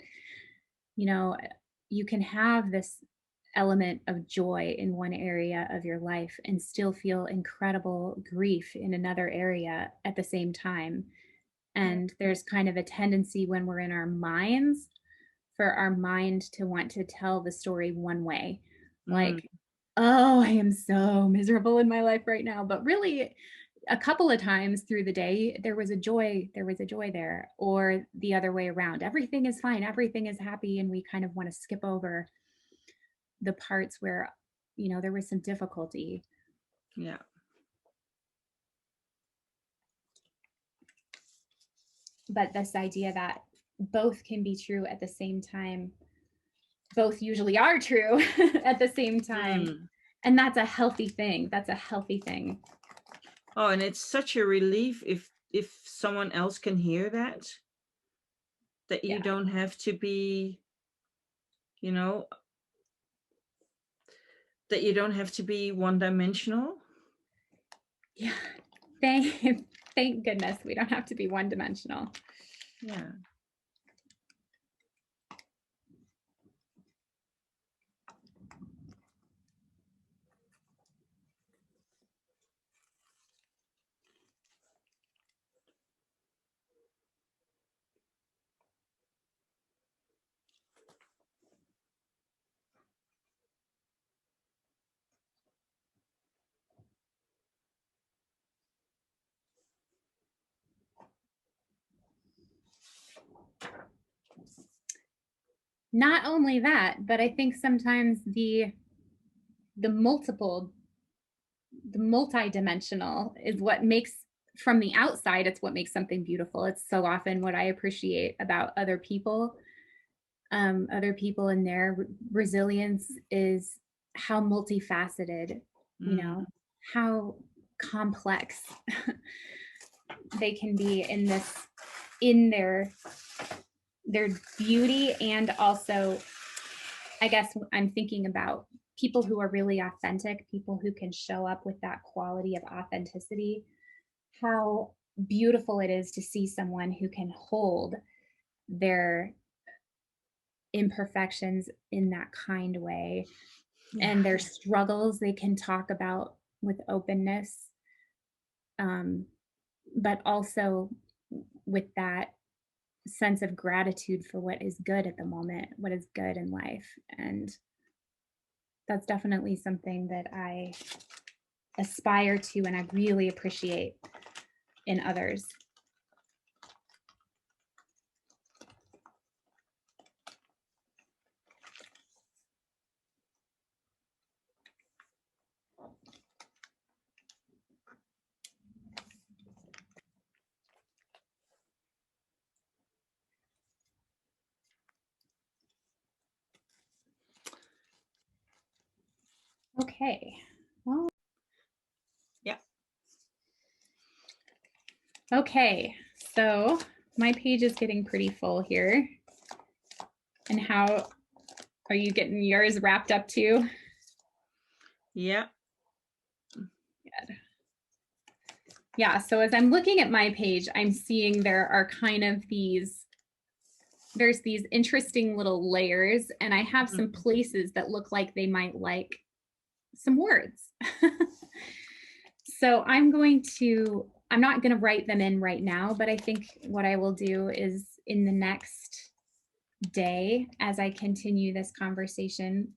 You know, you can have this element of joy in one area of your life and still feel incredible grief in another area at the same time. yeah. And there's kind of a tendency when we're in our minds for our mind to want to tell the story one way. Mm, Like, oh, I am so miserable in my life right now. But really, a couple of times through the day, there was a joy there, or the other way around. Everything is fine, everything is happy. And we kind of want to skip over the parts where, there was some difficulty. yeah, But this idea that both can be true at the same time, both usually are true at the same time. mm. And that's a healthy thing. That's a healthy thing. Oh, and it's such a relief if someone else can hear that, that you Yeah. don't have to be, you know, that you don't have to be one dimensional. Yeah. Thank thank goodness we don't have to be one dimensional. Yeah. Not only that, but I think sometimes the multiple, the multidimensional is what makes, from the outside, it's what makes something beautiful. It's so often what I appreciate about other people and their resilience is how multifaceted, you Mm. know, how complex they can be in this, in their beauty. And also, I guess I'm thinking about people who are really authentic, people who can show up with that quality of authenticity, how beautiful it is to see someone who can hold their imperfections in that kind way, Yeah. and their struggles they can talk about with openness, um, but also with that sense of gratitude for what is good at the moment, what is good in life. And that's definitely something that I aspire to and I really appreciate in others. Okay. Well, Yeah. okay. So my page is getting pretty full here. And how are you getting yours wrapped up too? Yeah. Good. Yeah, so as I'm looking at my page, I'm seeing there are kind of there's these interesting little layers, and I have some Mm. places that look like they might like some words. So I'm not going to write them in right now, but I think what I will do is in the next day, as I continue this conversation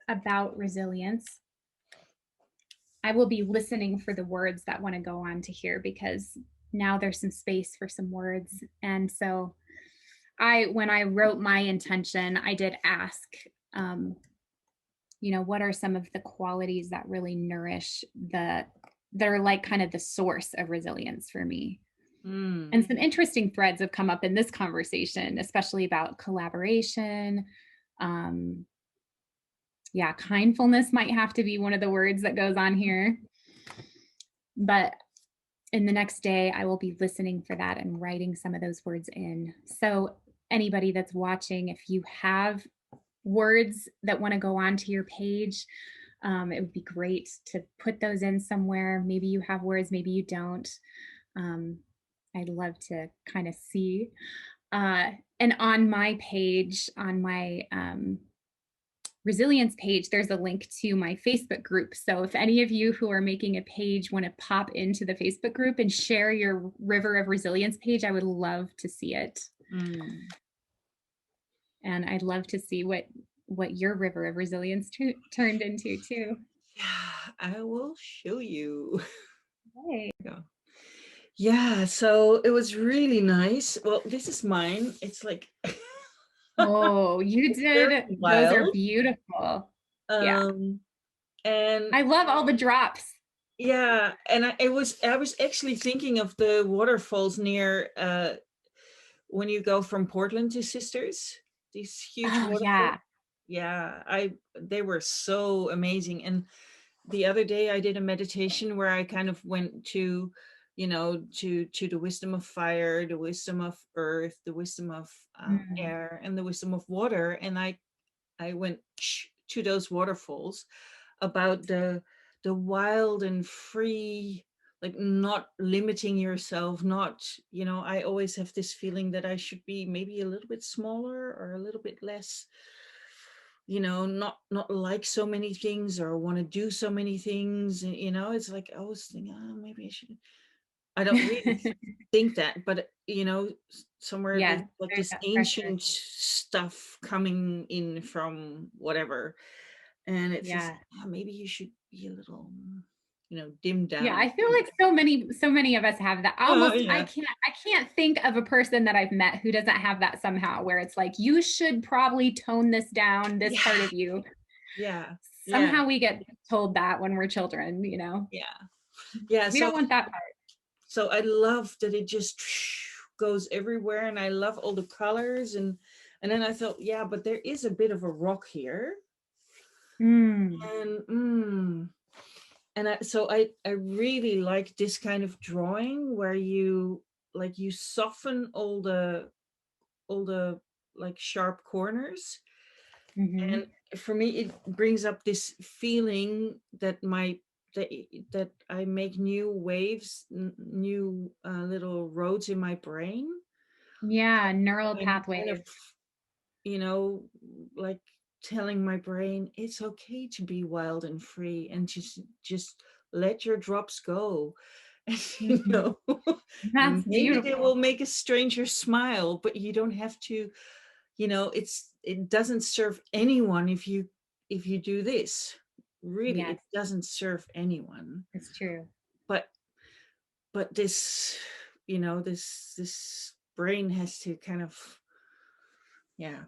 about resilience, I will be listening for the words that want to go on to here, because now there's some space for some words. And so when I wrote my intention, I did ask, what are some of the qualities that really nourish that are like kind of the source of resilience for me? And Mm. some interesting threads have come up in this conversation, especially about collaboration. Um, yeah, kindfulness might have to be one of the words that goes on here. But in the next day, I will be listening for that and writing some of those words in. So, anybody that's watching, if you have words that want to go onto your page, it would be great to put those in somewhere. Maybe you have words, maybe you don't. Um, I'd love to kind of see. And on my page, on my resilience page, there's a link to my Facebook group. So if any of you who are making a page want to pop into the Facebook group and share your River of Resilience page, I would love to see it. Mm. And I'd love to see what your River of Resilience turned into too. Yeah, I will show you. Hey. Go. Yeah, so it was really nice. Well, this is mine. It's like Oh, you very did. Those are wild. beautiful. Yeah. Um, and I love all the drops. yeah, and I was actually thinking of the waterfalls near when you go from Portland to Sisters, these huge Oh, waterfalls. yeah. Yeah, I they were so amazing. And the other day I did a meditation where I kind of went to, to the wisdom of fire, the wisdom of earth, the wisdom of Mm. air, and the wisdom of water. And I went to those waterfalls about the wild and free, like not limiting yourself, not, I always have this feeling that I should be maybe a little bit smaller or a little bit less, not like so many things or want to do so many things. And it's like I was thinking, oh, maybe I should. I don't really think that, but somewhere there's Yes, like there's this that pressure. ancient stuff coming in from whatever, and it feels Yeah. like, maybe you should be a little, dimmed Yeah, down. I feel like so many of us have that. Oh Almost yeah, I can't think of a person that I've met who doesn't have that somehow, where it's like you should probably tone this down, this yeah, part of you. yeah, yeah, Somehow we get told that when we're children, you know. yeah, yeah. We don't want that part. So I love that it just goes everywhere, and I love all the colors, and then I thought, yeah, but there is a bit of a rock here, Mm. and so I really like this kind of drawing where you soften all the like sharp corners, and Mhm. for me it brings up this feeling that that I make new waves, new little roads in my brain. Yeah, neural I'm kind of, pathways. you know like telling my brain it's okay to be wild and free, and just let your drops go. And, Mhm. That's maybe they beautiful. will make a stranger smile, but you don't have to. It doesn't serve anyone if you do this. Really, Yes, it doesn't serve anyone. it's true. But this, this brain has to kind of, yeah,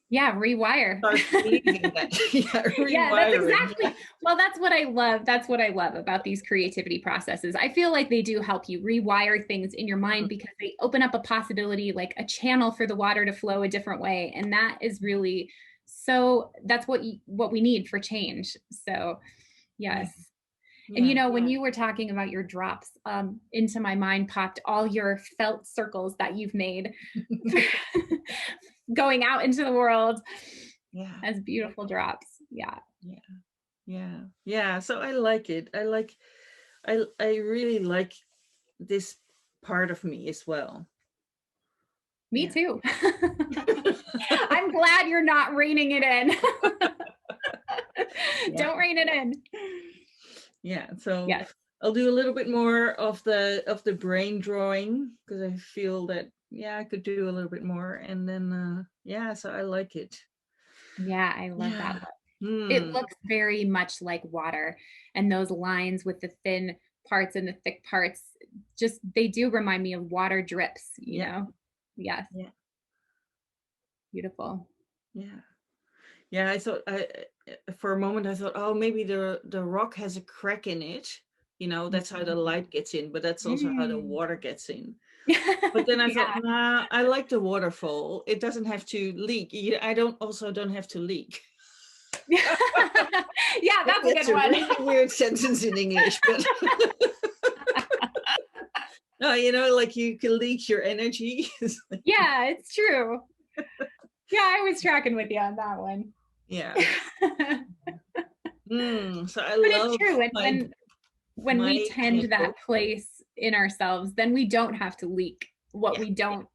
Yeah, rewire. start believing that. Yeah, Yeah, that's rewiring. Yeah. exactly. Well, that's what I love. That's what I love about these creativity processes. I feel like they do help you rewire things in your mind because they open up a possibility, like a channel for the water to flow a different way. And that is really so that's what we need for change. So, Yeah. yes. And Yeah. when you were talking about your drops, into my mind popped all your felt circles that you've made going out into the world Yeah. as beautiful drops. Yeah. Yeah. Yeah. Yeah. So I like it. I really like this part of me as well. Me Yeah. too. I'm glad you're not reining it in. Yeah. Don't rein it in. Yeah. So Yes. I'll do a little bit more of the brain drawing because I feel that, yeah, I could do a little bit more, and then yeah, so I like it. Yeah, I love that Yeah. look. It Hmm. looks very much like water, and those lines with the thin parts and the thick parts, just they do remind me of water drips, you Yeah. know? Yes, Yeah. beautiful. Yeah. Yeah. I thought for a moment I thought, oh, maybe the rock has a crack in it. That's how the Mhm. light gets in, but that's also how the Mm. water gets in. But then I thought, Yeah. nah, I like the waterfall. It doesn't have to leak. I don't have to leak. Yeah, Maybe that's a that's good a one. really weird sentence in English, but no, like you can leak your energy. It's like, Yeah, it's true. Yeah, I was tracking with you on that one. yeah. So I But it's love true. And my when my we kind tend of that book. place in ourselves, then we don't have to leak what Yeah, we don't,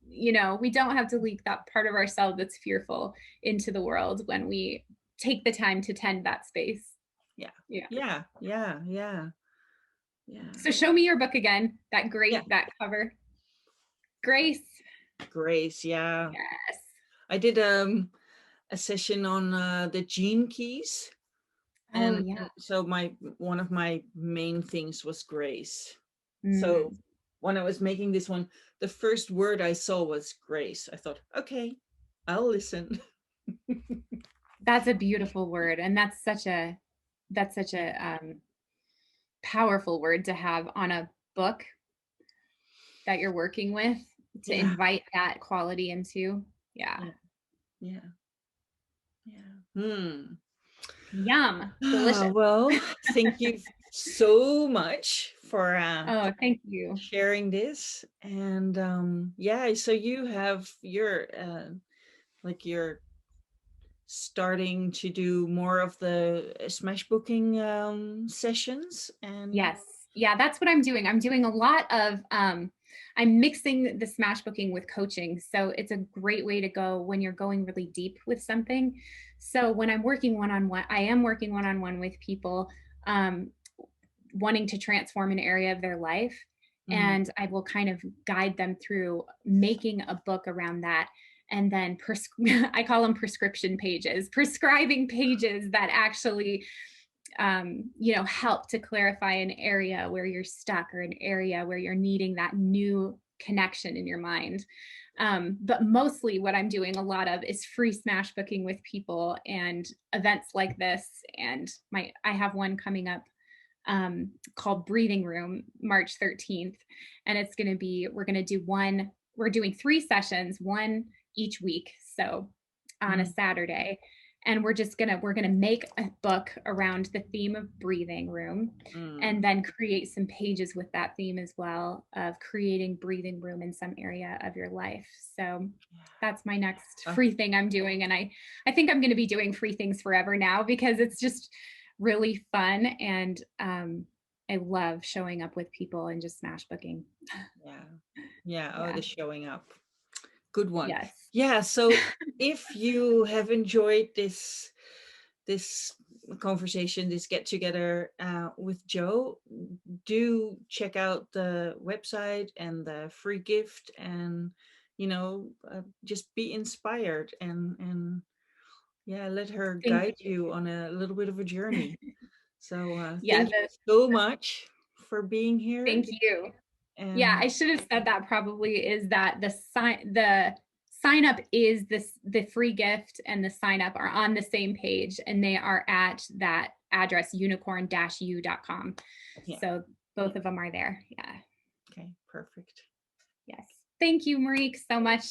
we don't have to leak that part of ourselves that's fearful into the world when we take the time to tend that space. yeah, Yeah. yeah, yeah, yeah, yeah, So show me your book again. yeah. That cover. Grace. Grace, yeah. Yes. I did a session on the gene keys, Oh and yeah. so my one of my main things was grace. So Mm. when I was making this one, the first word I saw was grace. I thought, okay, I'll listen. That's a beautiful word. And that's such a powerful word to have on a book that you're working with to Yeah, invite that quality into. Yeah. yeah, yeah, yeah. Hmm. Yum. Delicious. Well, thank you so much for Oh, thank you. sharing this. And yeah, so you have your like you're starting to do more of the smash booking sessions and Yes. Yeah, that's what I'm doing. I'm doing a lot of I'm mixing the smash booking with coaching. So it's a great way to go when you're going really deep with something. So when I'm working one-on-one, I am working one-on-one with people um wanting to transform an area of their life. mm, And I will kind of guide them through making a book around that. And then I call them prescription pages, prescribing pages that actually help to clarify an area where you're stuck or an area where you're needing that new connection in your mind. But mostly what I'm doing a lot of is free smash booking with people and events like this. And I have one coming up called Breathing Room, March 13th. And it's going to be, we're doing 3 sessions, one each week. So on a mm, Saturday. And we're gonna make a book around the theme of breathing room mm. and then create some pages with that theme as well of creating breathing room in some area of your life. So that's my next Uh, free thing I'm doing. And I think I'm going to be doing free things forever now because it's just really fun. And I love showing up with people and just smash booking. yeah, yeah. Oh, Yeah. the showing up. Good one. Yes. Yeah. So if you have enjoyed this conversation, this get together with Joe, do check out the website and the free gift, and just be inspired and yeah, let her Thank guide you. you on a little bit of a journey. So Yeah. thank you so much for being here. Thank you. Yeah, And I should have said that probably is that the sign up is the free gift and the sign up are on the same page and they are at that address unicorn-u.com. yeah, So both of them are there. Yeah. okay, perfect. Yes. Thank you, Marique, so much.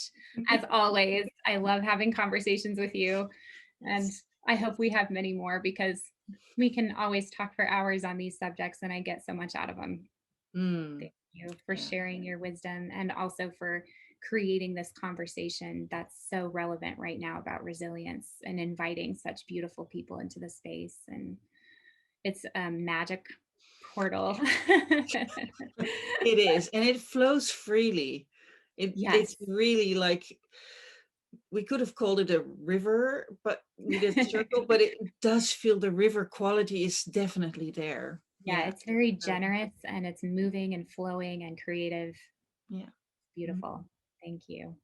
As always, I love having conversations with you. And Yes. I hope we have many more because we can always talk for hours on these subjects and I get so much out of them. Mm, Thank you for yeah. sharing your wisdom and also for creating this conversation that's so relevant right now about resilience and inviting such beautiful people into the space. And it's a magic portal. It is, and it flows freely. It's Yes. really like we could have called it a river, but with a circle, but it does feel the river quality is definitely there. Yeah, Yeah. it's very So, generous and it's moving and flowing and creative. yeah. Mm. Beautiful. Thank you.